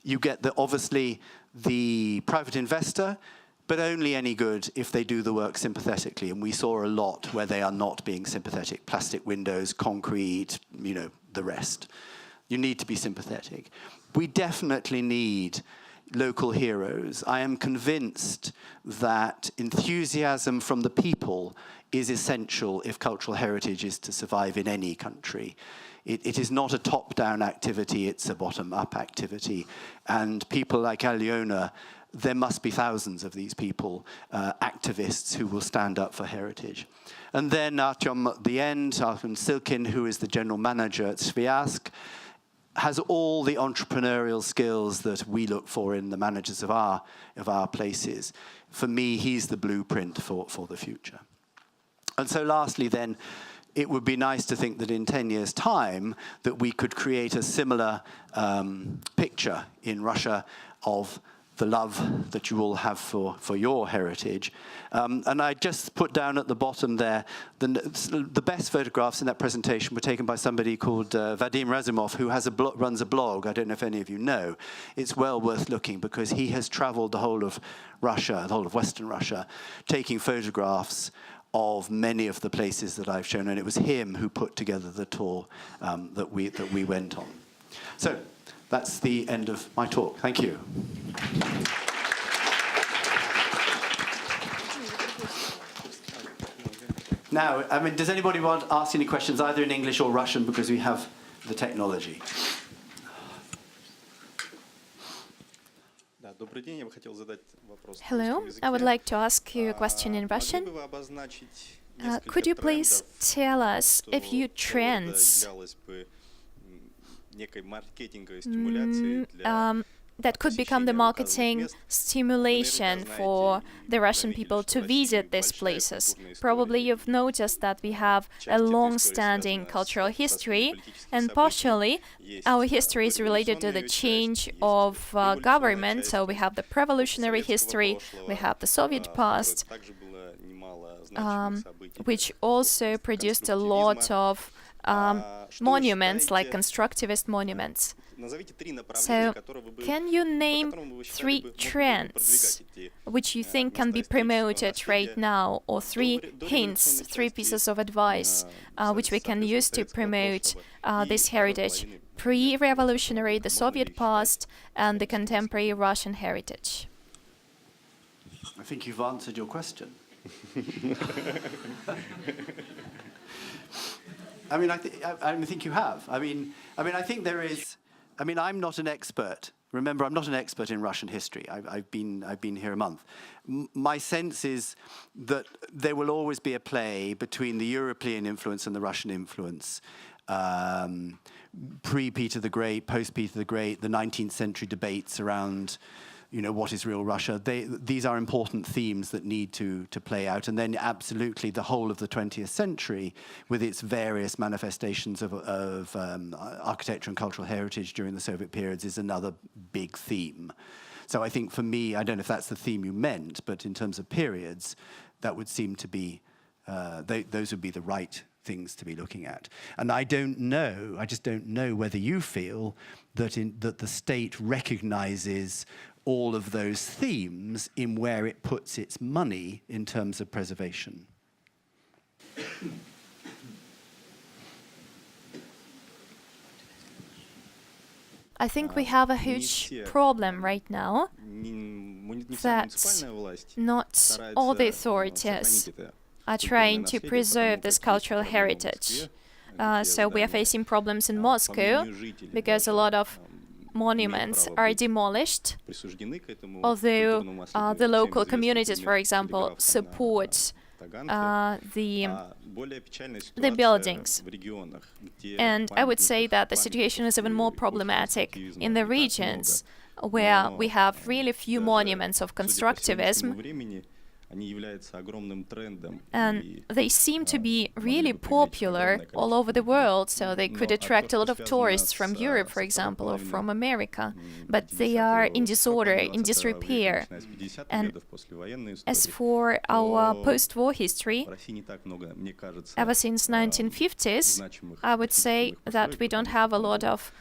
You get obviously the private investor, but only any good if they do the work sympathetically. And we saw a lot where they are not being sympathetic. Plastic windows, concrete, the rest. You need to be sympathetic. We definitely need local heroes. I am convinced that enthusiasm from the people is essential if cultural heritage is to survive in any country. It is not a top-down activity, it's a bottom-up activity. And people like Alyona, there must be thousands of these people, activists who will stand up for heritage. And then Artyom at the end, Artyom Silkin, who is the general manager at Sviazk, has all the entrepreneurial skills that we look for in the managers of our places. For me, he's the blueprint for the future. And so lastly then, it would be nice to think that in 10 years' time that we could create a similar picture in Russia of the love that you all have for your heritage. And I just put down at the bottom there, the best photographs in that presentation were taken by somebody called Vadim Razumov, who runs a blog. I don't know if any of you know. It's well worth looking because he has traveled the whole of Russia, the whole of Western Russia, taking photographs of many of the places that I've shown, and it was him who put together the tour that we went on. So that's the end of my talk. Thank you. Now, does anybody want to ask any questions, either in English or Russian, because we have the technology? Hello, I would like to ask you a question in Russian. Could you please tell us a few trends that could become the marketing stimulation for the Russian people to visit these places? Probably you've noticed that we have a long-standing cultural history, and partially our history is related to the change of government. So we have the revolutionary history, we have the Soviet past, which also produced a lot of monuments, like constructivist monuments. So, can you name three trends which you think can be promoted right now, or three hints, three pieces of advice which we can use to promote this heritage, pre-revolutionary, the Soviet past, and the contemporary Russian heritage? I think you've answered your question. I think you have. I think there is. I'm not an expert. Remember, I'm not an expert in Russian history. I've been here a month. My sense is that there will always be a play between the European influence and the Russian influence. Pre-Peter the Great, post-Peter the Great, the 19th century debates around, what is real Russia? These are important themes that need to play out. And then absolutely the whole of the 20th century with its various manifestations of architecture and cultural heritage during the Soviet periods is another big theme. So I think for me, I don't know if that's the theme you meant, but in terms of periods, that would seem to be, those would be the right things to be looking at. And I just don't know whether you feel that the state recognizes all of those themes in where it puts its money in terms of preservation. I think we have a huge problem right now that not all the authorities are trying to preserve this cultural heritage. So we are facing problems in Moscow because a lot of monuments are demolished, although the local communities, for example, support the buildings. And I would say that the situation is even more problematic in the regions where we have really few monuments of constructivism, and they seem to be really popular all over the world, so they could attract a lot of tourists from Europe, for example, or from America, but they are in disorder, in disrepair. And as for our post-war history, ever since 1950s, I would say that we don't have a lot of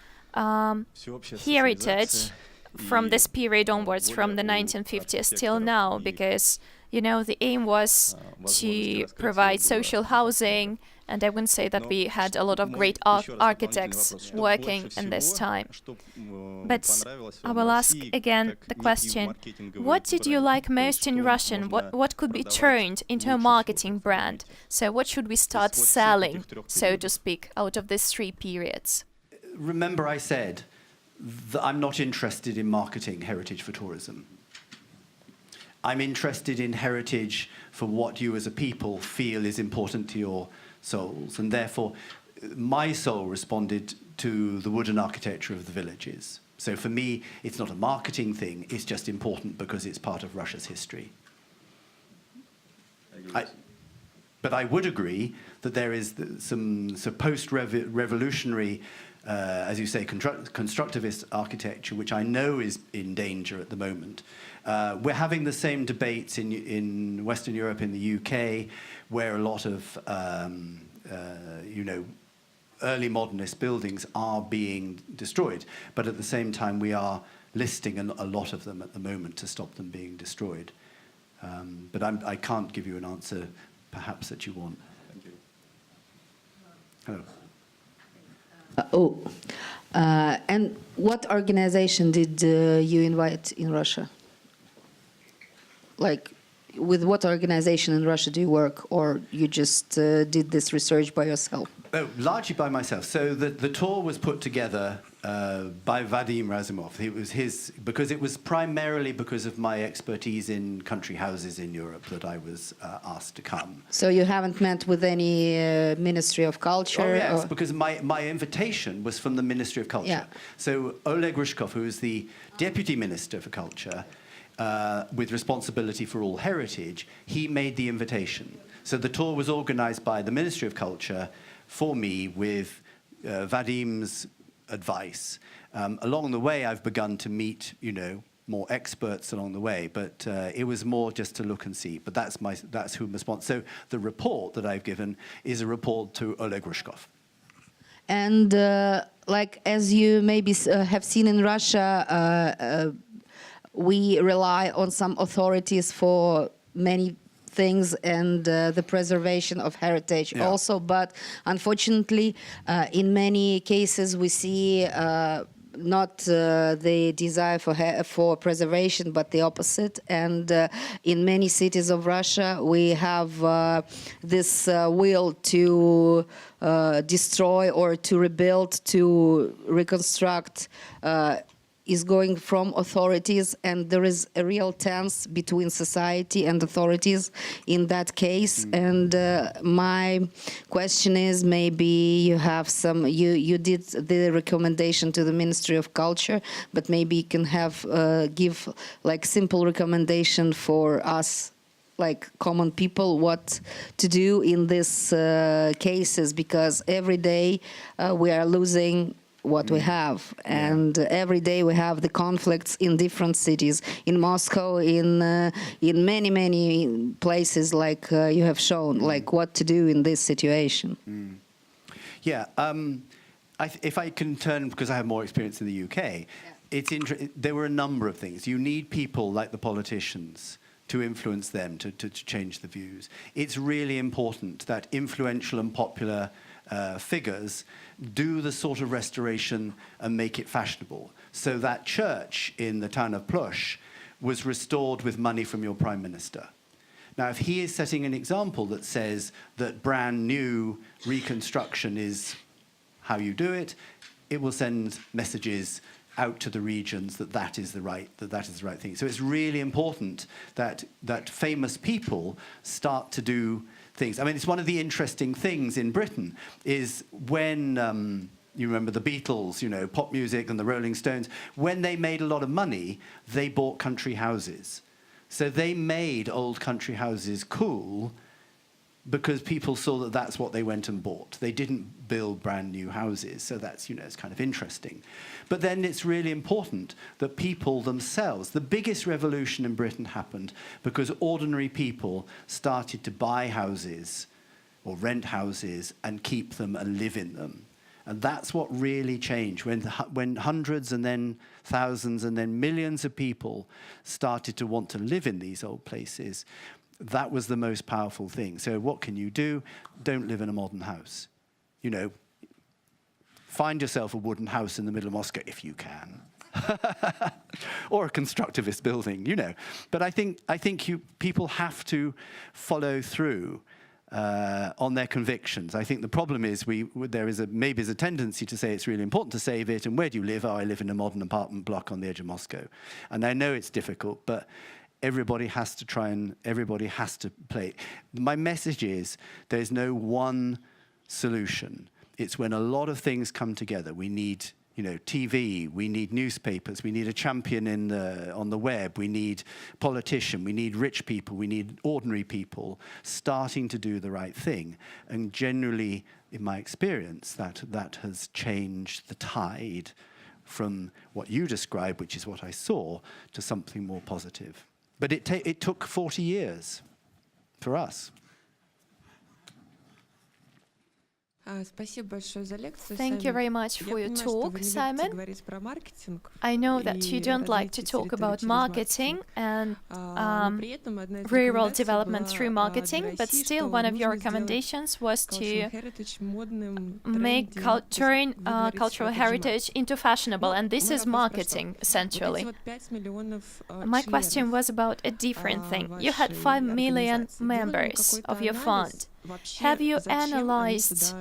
heritage from this period onwards, from the 1950s till now, because the aim was to provide social housing, and I wouldn't say that we had a lot of great architects working in this time. But I will ask again the question, what did you like most in Russian? What could be turned into a marketing brand? So what should we start selling, so to speak, out of these three periods? Remember I said that I'm not interested in marketing heritage for tourism. I'm interested in heritage for what you as a people feel is important to your souls. And therefore, my soul responded to the wooden architecture of the villages. So for me, it's not a marketing thing, it's just important because it's part of Russia's history. But I would agree that there is some post-revolutionary, as you say, constructivist architecture, which I know is in danger at the moment. We're having the same debates in Western Europe, in the UK, where a lot of, early modernist buildings are being destroyed. But at the same time, we are listing a lot of them at the moment to stop them being destroyed. But I can't give you an answer, perhaps, that you want. Thank you. Hello. And what organization did you invite in Russia? Like, with what organization in Russia do you work, or you just did this research by yourself? Oh, largely by myself. So the tour was put together by Vadim Razumov. It was because it was primarily because of my expertise in country houses in Europe that I was asked to come. So you haven't met with any Ministry of Culture? Oh, yes, because my invitation was from the Ministry of Culture. Yeah. So Oleg Ryzhkov, who is the Deputy Minister for Culture, with responsibility for all heritage, he made the invitation. So the tour was organized by the Ministry of Culture for me with Vadim's advice. Along the way, I've begun to meet, more experts along the way, but it was more just to look and see. But that's who responds. So the report that I've given is a report to Oleg Ryzhkov. And as you maybe have seen in Russia, we rely on some authorities for many things and the preservation of heritage also, but unfortunately in many cases we see not the desire for preservation, but the opposite. And in many cities of Russia we have this will to destroy or to rebuild, to reconstruct, is going from authorities, and there is a real tense between society and authorities in that case. And my question is, maybe you have you did the recommendation to the Ministry of Culture, but maybe you can give simple recommendation for us, like common people, what to do in these cases, because every day we are losing what we have, and every day we have the conflicts in different cities, in Moscow, in many places, like you have shown, like what to do in this situation. Yeah, if I can turn, because I have more experience in the UK, there were a number of things. You need people like the politicians to influence them, to change the views. It's really important that influential and popular figures do the sort of restoration and make it fashionable. So that church in the town of Plush was restored with money from your prime minister. Now, if he is setting an example that says that brand new reconstruction is how you do it, it will send messages out to the regions that that is the right thing. So it's really important that famous people start to do things. I mean, it's one of the interesting things in Britain is when you remember the Beatles, you know, pop music and the Rolling Stones, when they made a lot of money, they bought country houses. So they made old country houses cool because people saw that that's what they went and bought. They didn't build brand new houses. So that's, you know, it's kind of interesting. But then it's really important that people themselves, the biggest revolution in Britain happened because ordinary people started to buy houses or rent houses and keep them and live in them. And that's what really changed when hundreds and then thousands and then millions of people started to want to live in these old places. That was the most powerful thing. So what can you do? Don't live in a modern house. You know, find yourself a wooden house in the middle of Moscow if you can. Or a constructivist building, you know. But I think people have to follow through on their convictions. I think the problem is there is maybe a tendency to say it's really important to save it, and where do you live? Oh, I live in a modern apartment block on the edge of Moscow. And I know it's difficult, but everybody has to try and everybody has to play. My message is there's no one solution. It's when a lot of things come together. We need, you know, TV, we need newspapers, we need a champion on the web, we need politicians, we need rich people, we need ordinary people starting to do the right thing. And generally, in my experience, that has changed the tide from what you described, which is what I saw, to something more positive. But it took 40 years for us. Thank you very much for your talk, Simon. I know that you don't like to talk about marketing and rural development through marketing, but still one of your recommendations was to turn cultural heritage into fashionable, and this is marketing, essentially. My question was about a different thing. You had 5 million members of your fund. Have you analyzed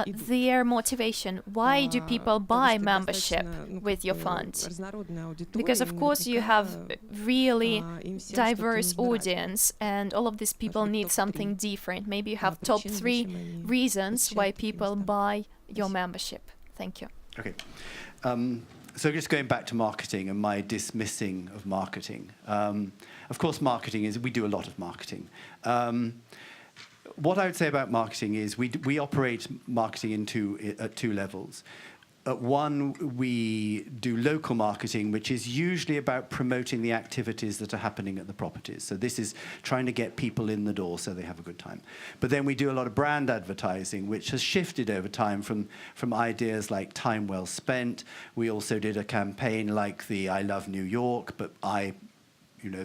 their motivation? Why do people buy membership with your fund? Because of course you have really diverse audience and all of these people need something different. Maybe you have top 3 reasons why people buy your membership. Thank you. Okay. So just going back to marketing and my dismissing of marketing. Of course, we do a lot of marketing. What I would say about marketing is we operate marketing at 2 levels. At one, we do local marketing, which is usually about promoting the activities that are happening at the properties. So this is trying to get people in the door so they have a good time. But then we do a lot of brand advertising, which has shifted over time from ideas like time well spent. We also did a campaign like the I Love New York, but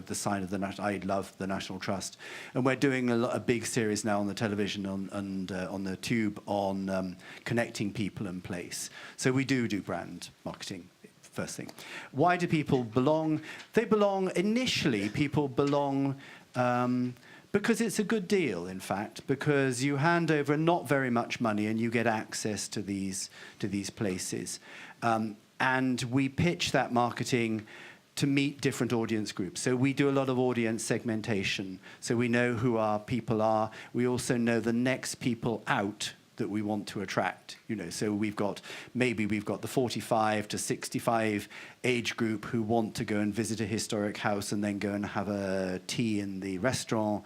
the sign of I love the National Trust. And we're doing a big series now on the television and on the tube on connecting people and place. So we do brand marketing, first thing. Why do people belong? People belong because it's a good deal, in fact, because you hand over not very much money and you get access to these places. And we pitch that marketing to meet different audience groups. So we do a lot of audience segmentation. So we know who our people are. We also know the next people out that we want to attract. So we've got the 45 to 65 age group who want to go and visit a historic house and then go and have a tea in the restaurant.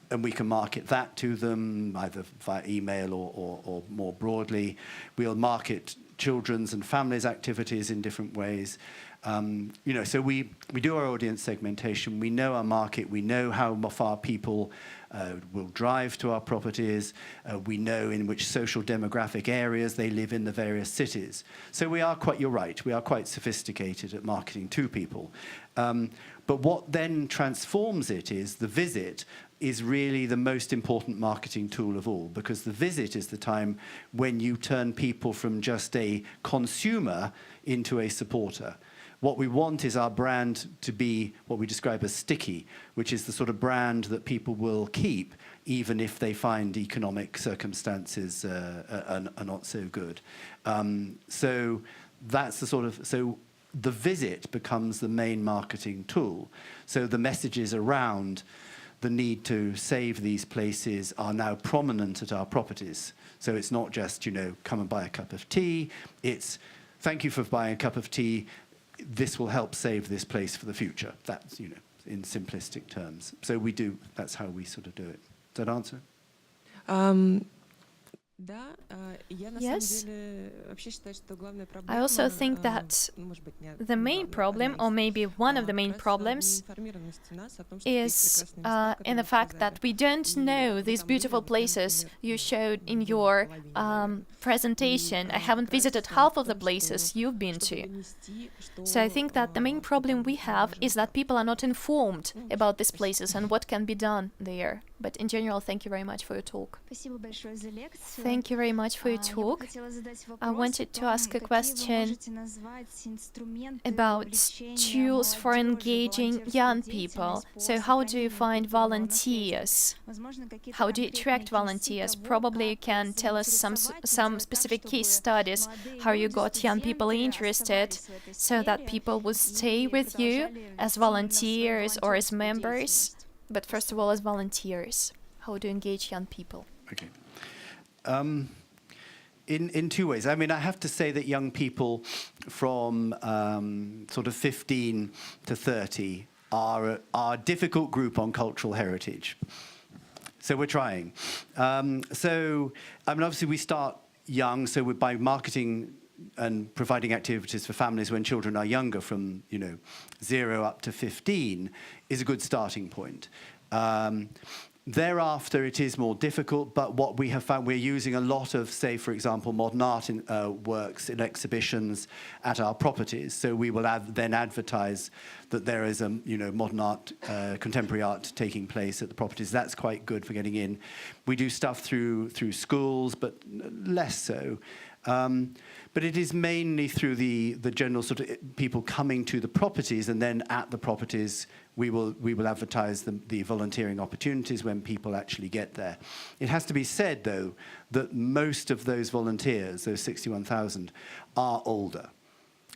And we can market that to them either via email or more broadly. We'll market children's and families' activities in different ways. So we do our audience segmentation. We know our market. We know how far people will drive to our properties. We know in which social demographic areas they live in the various cities. So you're right, we are quite sophisticated at marketing to people. But what then transforms it is the visit is really the most important marketing tool of all, because the visit is the time when you turn people from just a consumer into a supporter. What we want is our brand to be what we describe as sticky, which is the sort of brand that people will keep even if they find economic circumstances are not so good. So that's the sort of, so the visit becomes the main marketing tool. So the messages around the need to save these places are now prominent at our properties. So it's not just, you know, come and buy a cup of tea. It's thank you for buying a cup of tea. This will help save this place for the future. That's, you know, in simplistic terms. So we do, that's how we sort of do it. Does that answer? Yes. I also think that the main problem, or maybe one of the main problems, is in the fact that we don't know these beautiful places you showed in your presentation. I haven't visited half of the places you've been to. So I think that the main problem we have is that people are not informed about these places and what can be done there. But in general, thank you very much for your talk. Thank you very much for your talk. I wanted to ask a question about tools for engaging young people. So how do you find volunteers? How do you attract volunteers? Probably you can tell us some specific case studies, how you got young people interested so that people will stay with you as volunteers or as members. But first of all, as volunteers, how do you engage young people? Okay. In two ways. I mean, I have to say that young people from sort of 15 to 30 are a difficult group on cultural heritage. So we're trying. So, I mean, obviously we start young, so we're by marketing and providing activities for families when children are younger, from 0 up to 15, is a good starting point. Thereafter, it is more difficult, but what we have found, we're using a lot of, say, for example, modern art works in exhibitions at our properties. So we will then advertise that there is a modern art, contemporary art taking place at the properties. That's quite good for getting in. We do stuff through schools, but less so. But it is mainly through the general sort of people coming to the properties, and then at the properties we will advertise the volunteering opportunities when people actually get there. It has to be said, though, that most of those volunteers, those 61,000, are older.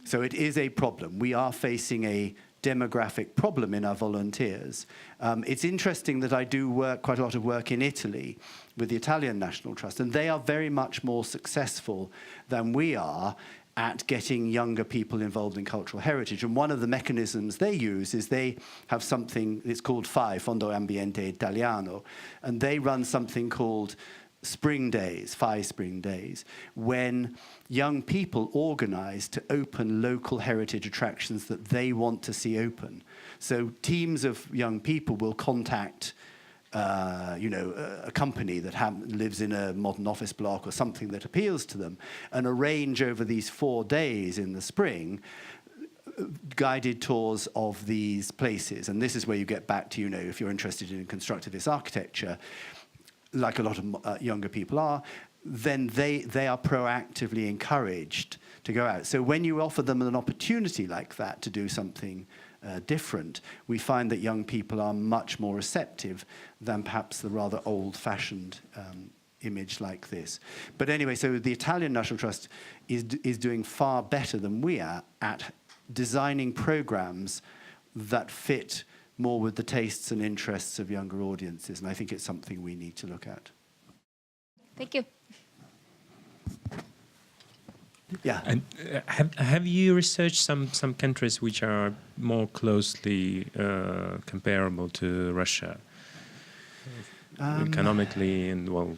So it is a problem. We are facing a demographic problem in our volunteers. It's interesting that I do quite a lot of work in Italy with the Italian National Trust, and they are very much more successful than we are at getting younger people involved in cultural heritage. And one of the mechanisms they use is they have something, it's called FAI, Fondo Ambiente Italiano, and they run something called Spring Days, FAI Spring Days, when young people organize to open local heritage attractions that they want to see open. So teams of young people will contact a company that lives in a modern office block or something that appeals to them, and arrange over these 4 days in the spring guided tours of these places. And this is where you get back to, if you're interested in constructivist architecture, like a lot of younger people are, then they are proactively encouraged to go out. So when you offer them an opportunity like that to do something different, we find that young people are much more receptive than perhaps the rather old-fashioned image like this. But anyway, so the Italian National Trust is doing far better than we are at designing programs that fit more with the tastes and interests of younger audiences, and I think it's something we need to look at. Thank you. Yeah. And have you researched some countries which are more closely comparable to Russia, economically and well?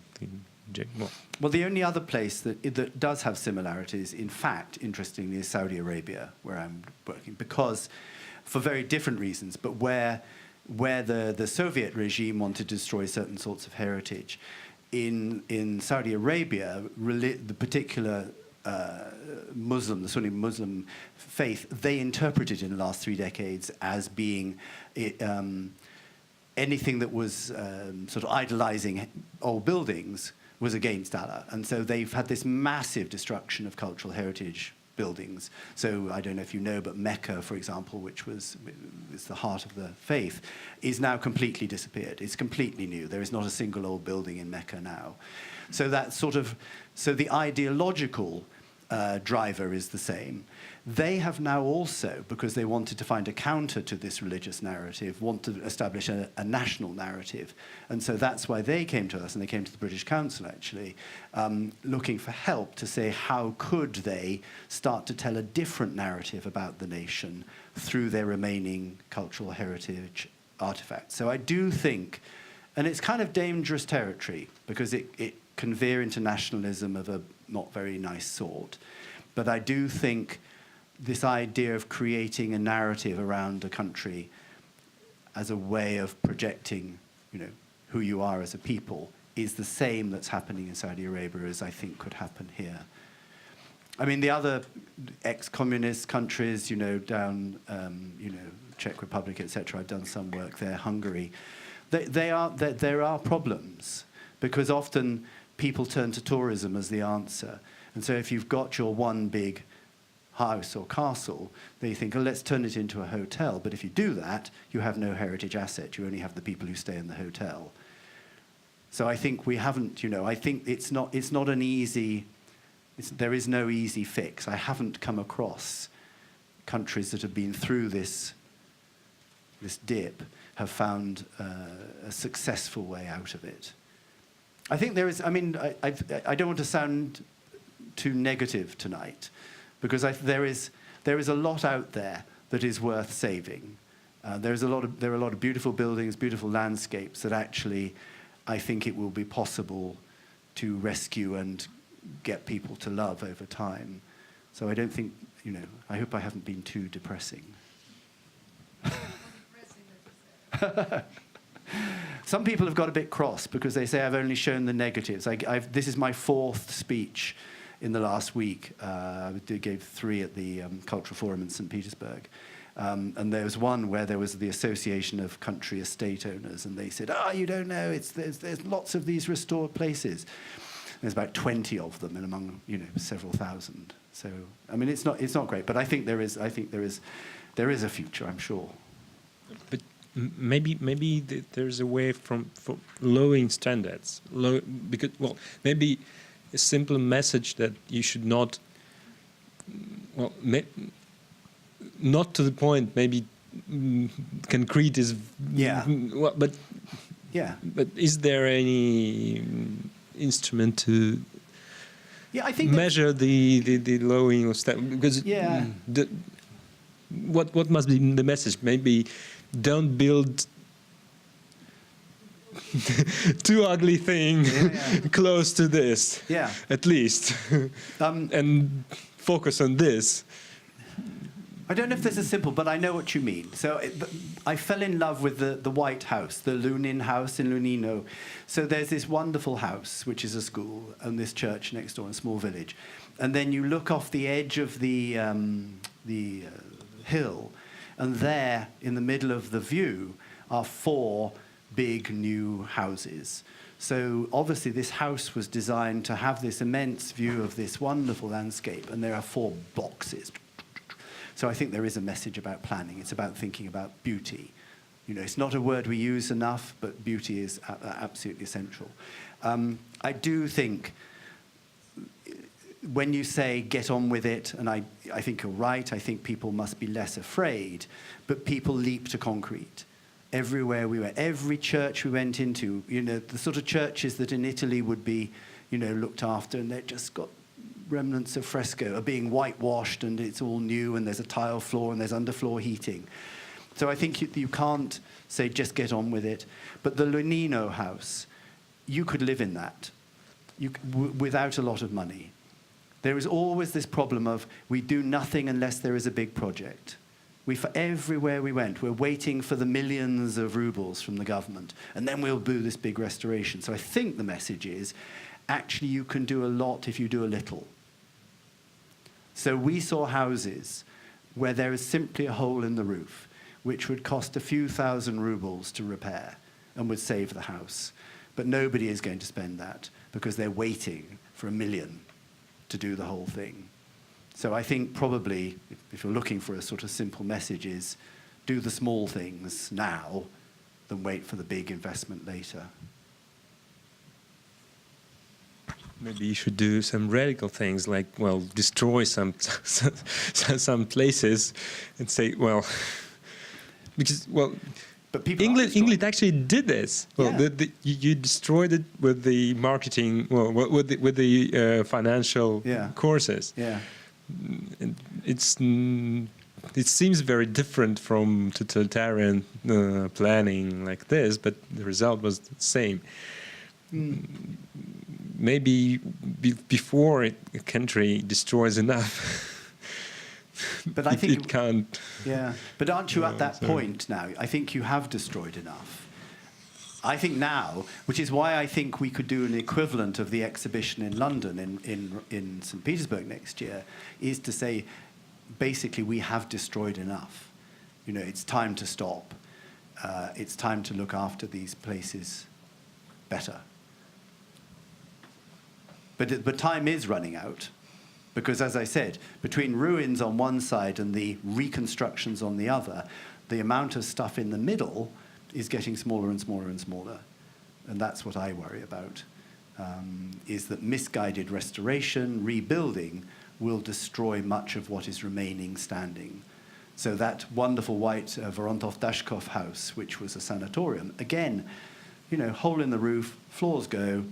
Well, the only other place that does have similarities, in fact, interestingly, is Saudi Arabia, where I'm working, because for very different reasons, but where the Soviet regime wanted to destroy certain sorts of heritage. In Saudi Arabia, the particular the Sunni Muslim faith, they interpreted in the last 3 decades as being anything that was sort of idolizing old buildings was against Allah. And so they've had this massive destruction of cultural heritage buildings. So I don't know if you know, but Mecca, for example, which is the heart of the faith, is now completely disappeared. It's completely new. There is not a single old building in Mecca now. So that so the ideological driver is the same. They have now also, because they wanted to find a counter to this religious narrative, want to establish a national narrative. And so that's why they came to us, and they came to the British Council, actually, looking for help to say how could they start to tell a different narrative about the nation through their remaining cultural heritage artifacts. So I do think, and it's kind of dangerous territory, because it can veer into nationalism of a not very nice sort. But I do think this idea of creating a narrative around a country as a way of projecting, who you are as a people is the same that's happening in Saudi Arabia as I think could happen here. I mean, the other ex-communist countries, down, Czech Republic, etc. I've done some work there, Hungary. There are problems because often people turn to tourism as the answer. And so if you've got your one big house or castle, they think, oh, let's turn it into a hotel. But if you do that, you have no heritage asset. You only have the people who stay in the hotel. So I think we haven't, I think it's not an easy, there is no easy fix. I haven't come across countries that have been through this dip have found a successful way out of it. I think there is, I don't want to sound too negative tonight, because there is a lot out there that is worth saving. There are a lot of beautiful buildings, beautiful landscapes that actually I think it will be possible to rescue and get people to love over time. So I don't think, I hope I haven't been too depressing. Some people have got a bit cross because they say I've only shown the negatives. This is my 4th speech in the last week. I gave 3 at the Cultural Forum in St. Petersburg. And there was one where there was the Association of Country Estate Owners, and they said, you don't know, there's lots of these restored places. There's about 20 of them, and among several thousand. So it's not great, but I think there is a future, I'm sure. But maybe there's a way for lowering standards, because maybe a simple message that you should not, not to the point. Maybe concrete is but is there any instrument to I think measure the lowering of standards? Because what must be the message? Maybe don't build too ugly thing close to this, at least, and focus on this. I don't know if this is simple, but I know what you mean. So I fell in love with the White House, the Lunin house in Lunino. So there's this wonderful house, which is a school, and this church next door in a small village. And then you look off the edge of the hill, and there, in the middle of the view, are 4 big new houses. So obviously this house was designed to have this immense view of this wonderful landscape, and there are 4 boxes. So I think there is a message about planning. It's about thinking about beauty. It's not a word we use enough, but beauty is absolutely essential. I do think when you say get on with it, and I think you're right, I think people must be less afraid, but people leap to concrete. Everywhere we went, every church we went into, the sort of churches that in Italy would be, looked after, and they've just got remnants of fresco, are being whitewashed, and it's all new, and there's a tile floor, and there's underfloor heating. So I think you can't say just get on with it. But the Lunino house, you could live in that without a lot of money. There is always this problem of we do nothing unless there is a big project. Everywhere we went, we're waiting for the millions of rubles from the government, and then we'll do this big restoration. So I think the message is, actually you can do a lot if you do a little. So we saw houses where there is simply a hole in the roof, which would cost a few thousand rubles to repair. and would save the house. But nobody is going to spend that because they're waiting for $1 million to do the whole thing. So I think probably, if you're looking for a sort of simple message, is do the small things now than wait for the big investment later. Maybe you should do some radical things, like, well, destroy some some places, and say, well, because, well, but people England actually did this. Well, Yeah. You destroyed it with the marketing, well, with the financial courses. Yeah. And it seems very different from totalitarian planning like this, but the result was the same. Maybe before a country destroys enough, but I think it can't. Yeah, but aren't you at that point now? I think you have destroyed enough. I think now, which is why I think we could do an equivalent of the exhibition in London in St. Petersburg next year, is to say, basically, we have destroyed enough. You know, it's time to stop. It's time to look after these places better. But time is running out, because, as I said, between ruins on one side and the reconstructions on the other, the amount of stuff in the middle is getting smaller and smaller and smaller. And that's what I worry about, is that misguided restoration, rebuilding, will destroy much of what is remaining standing. So that wonderful white Vorontof-Dashkov house, which was a sanatorium, again, you know, hole in the roof, floors go,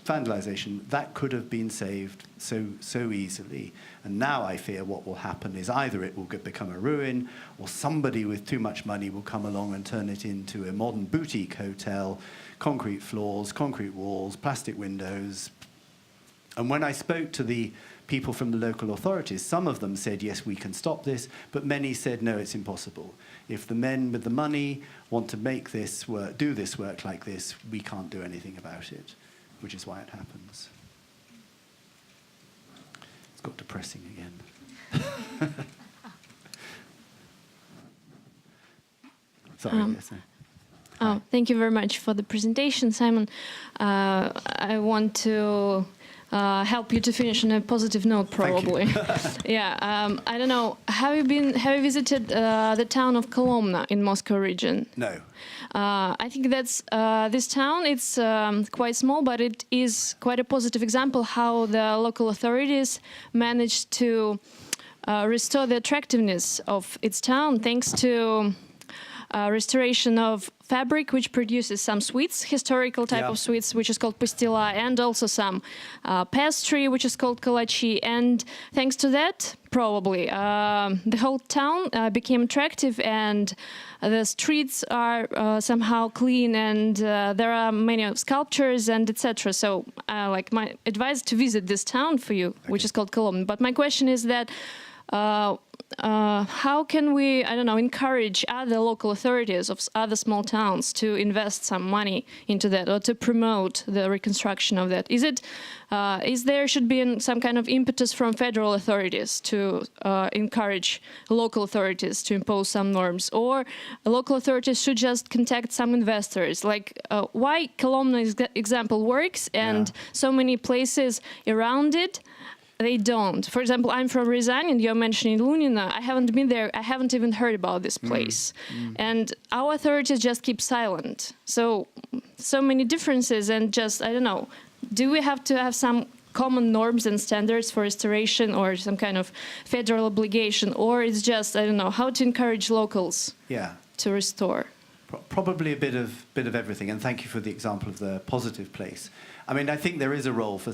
vandalization, that could have been saved so easily. And now I fear what will happen is either it will become a ruin, or somebody with too much money will come along and turn it into a modern boutique hotel, concrete floors, concrete walls, plastic windows. And when I spoke to the people from the local authorities, some of them said, yes, we can stop this, but many said, no, it's impossible. If the men with the money want to make this work, do this work like this, we can't do anything about it. Which is why it happens. It's got depressing again. Sorry. Yes, thank you very much for the presentation, Simon. I want to help you to finish on a positive note, probably. Yeah. I don't know. Have you visited the town of Kolomna in Moscow region? No. I think that's this town. It's quite small, but it is quite a positive example how the local authorities managed to restore the attractiveness of its town thanks to restoration of fabric, which produces some sweets, historical type of sweets, which is called pastila, and also some pastry, which is called kolachi. And thanks to that, probably, the whole town became attractive, and the streets are somehow clean, and there are many sculptures and etc. So, like, my advice to visit this town for you, which is called Kolomna. But my question is that how can we, I don't know, encourage other local authorities of other small towns to invest some money into that, or to promote the reconstruction of that? Is there should be some kind of impetus from federal authorities to encourage local authorities to impose some norms, or local authorities should just contact some investors? Like, why Kolomna's example works and so many places around it they don't. For example, I'm from Ryazan, and you're mentioning Lunina. I haven't been there. I haven't even heard about this place. And our authorities just keep silent. So many differences, and just, I don't know, do we have to have some common norms and standards for restoration, or some kind of federal obligation, or it's just, I don't know, how to encourage locals to restore? Probably a bit of everything. And thank you for the example of the positive place. I mean, I think there is a role for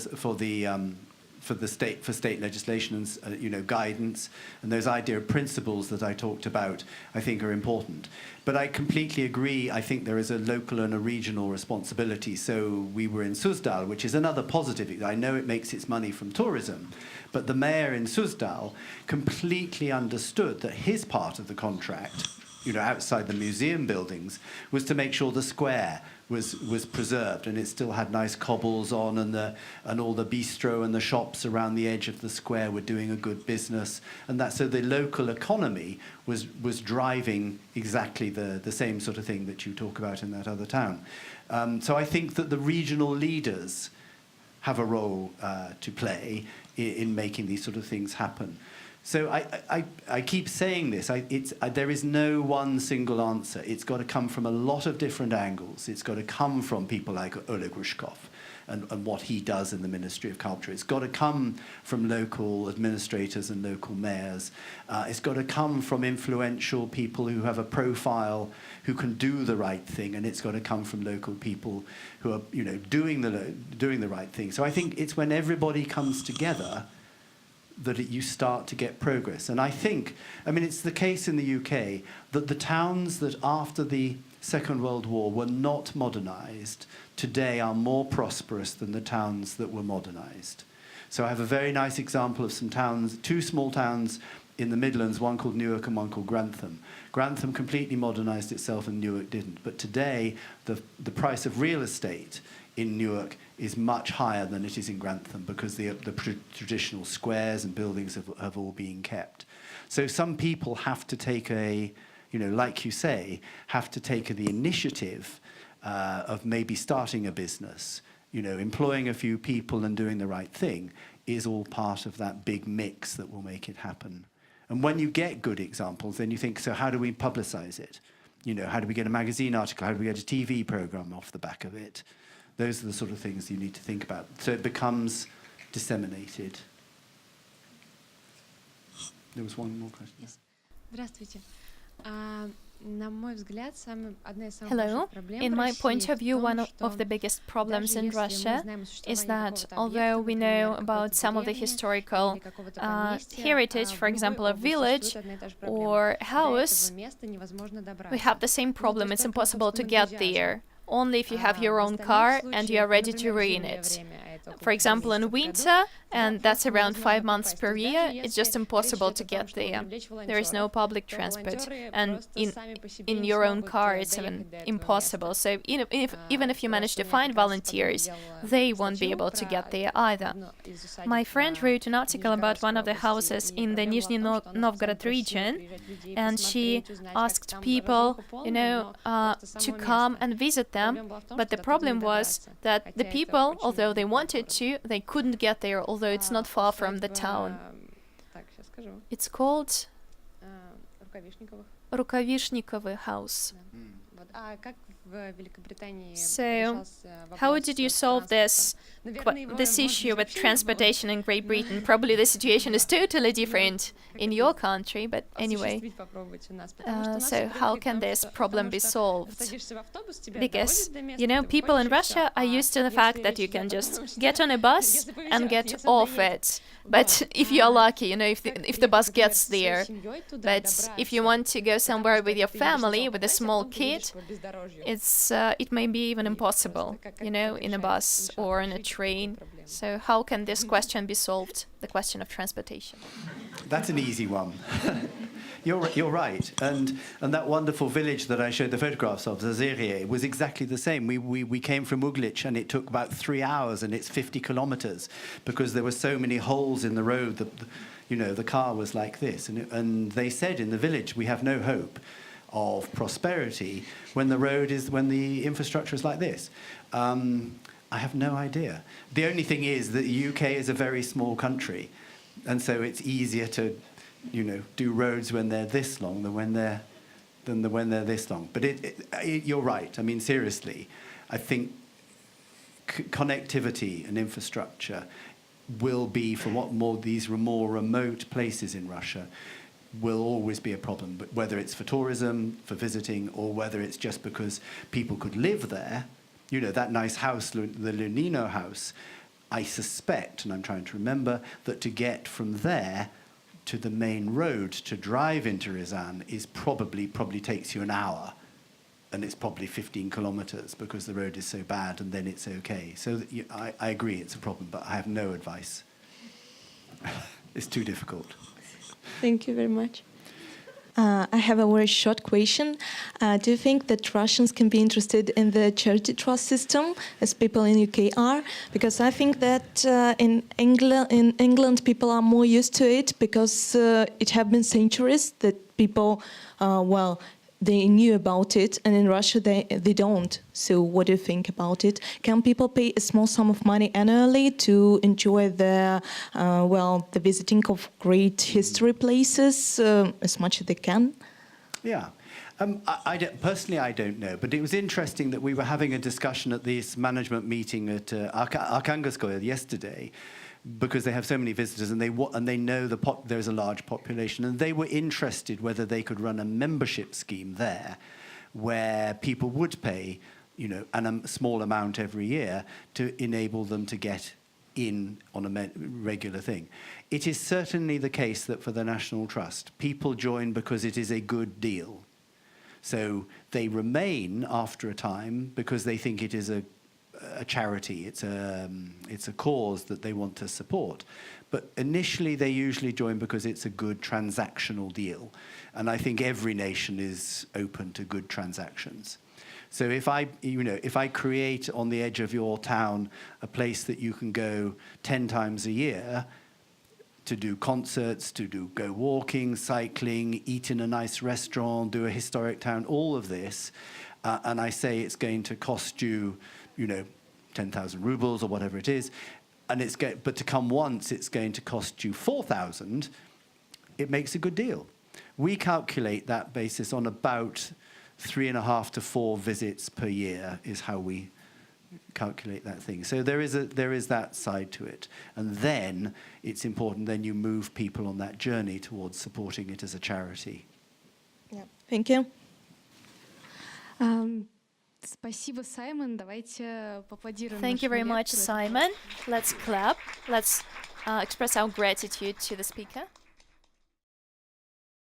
state legislation and guidance, and those idea of principles that I talked about, I think are important. But I completely agree. I think there is a local and a regional responsibility. So we were in Suzdal, which is another positive. I know it makes its money from tourism, but the mayor in Suzdal completely understood that his part of the contract outside the museum buildings, was to make sure the square was preserved, and it still had nice cobbles on, and all the bistro and the shops around the edge of the square were doing a good business, and that so the local economy was driving exactly the same sort of thing that you talk about in that other town. So I think that the regional leaders have a role to play in making these sort of things happen. So I keep saying this. There is no one single answer. It's got to come from a lot of different angles. It's got to come from people like Oleg Rushkov and what he does in the Ministry of Culture. It's got to come from local administrators and local mayors. It's got to come from influential people who have a profile, who can do the right thing, and it's got to come from local people who are, doing the right thing. So I think it's when everybody comes together that you start to get progress. And I think, it's the case in the UK that the towns that after the Second World War were not modernized today are more prosperous than the towns that were modernized. So I have a very nice example of some towns, two small towns in the Midlands, one called Newark and one called Grantham. Grantham completely modernized itself and Newark didn't. But today, the price of real estate in Newark is much higher than it is in Grantham because the traditional squares and buildings have all been kept. So some people have to take like you say, have to take the initiative of maybe starting a business, employing a few people and doing the right thing is all part of that big mix that will make it happen. And when you get good examples, then you think, so how do we publicize it? How do we get a magazine article? How do we get a TV program off the back of it? Those are the sort of things you need to think about. So it becomes disseminated. There was one more question. Yes. Здравствуйте. Hello. In my point of view, one of the biggest problems in Russia is that although we know about some of the historical heritage, for example, a village or house, we have the same problem. It's impossible to get there. Only if you have your own car and you are ready to ruin it. For example, in winter, and that's around 5 months per year, it's just impossible to get there. There is no public transport, and in your own car, it's even impossible. So even if you manage to find volunteers, they won't be able to get there either. My friend wrote an article about one of the houses in the Nizhny Novgorod region, and she asked people, to come and visit them. But the problem was that the people, although they wanted to, they couldn't get there, although it's not far from the town. It's called Rukavishnikovy house. So, how did you solve this issue with transportation in Great Britain? Probably the situation is totally different in your country, but anyway. So how can this problem be solved? Because, people in Russia are used to the fact that you can just get on a bus and get off it. But if you are lucky, if the bus gets there. But if you want to go somewhere with your family, with a small kid, it may be even impossible, in a bus or in a train. So how can this question be solved, the question of transportation? That's an easy one. You're right. And that wonderful village that I showed the photographs of, Zazerie, was exactly the same. We came from Uglitch, and it took about 3 hours, and it's 50 kilometers because there were so many holes in the road that, the car was like this. And they said in the village, we have no hope of prosperity when the infrastructure is like this. I have no idea. The only thing is that the UK is a very small country, and so it's easier to, do roads when they're this long than when they're this long. But you're right. Seriously, I think connectivity and infrastructure will be, for these more remote places in Russia, will always be a problem. But whether it's for tourism, for visiting, or whether it's just because people could live there, that nice house, the Lunino house, I suspect, and I'm trying to remember, that to get from there to the main road to drive into Ryazan is probably takes you an hour, and it's probably 15 kilometers because the road is so bad, and then it's okay. So I agree it's a problem, but I have no advice. It's too difficult. Thank you very much. I have a very short question. Do you think that Russians can be interested in the charity trust system as people in UK are? Because I think that in England people are more used to it because it have been centuries that people, they knew about it, and in Russia they don't. So what do you think about it? Can people pay a small sum of money annually to enjoy the visiting of great history places as much as they can? Yeah. Personally, I don't know, but it was interesting that we were having a discussion at this management meeting at Arkhangelskoye yesterday, because they have so many visitors and they know there's a large population, and they were interested whether they could run a membership scheme there where people would pay, a small amount every year to enable them to get in on a regular thing. It is certainly the case that for the National Trust, people join because it is a good deal. So they remain after a time because they think it is a charity, it's a cause that they want to support. But initially they usually join because it's a good transactional deal. And I think every nation is open to good transactions. So if I create on the edge of your town a place that you can go 10 times a year to do concerts, to go walking, cycling, eat in a nice restaurant, do a historic town, all of this, and I say it's going to cost you, 10,000 rubles or whatever it is, but to come once it's going to cost you 4,000, it makes a good deal. We calculate that basis on about 3.5 to 4 visits per year is how we calculate that thing. So there is that side to it. And then it's important, then you move people on that journey towards supporting it as a charity. Yeah. Thank you. Спасибо, Simon. Давайте поаплодируем. Thank you very much, Simon. Let's clap. Let's express our gratitude to the speaker.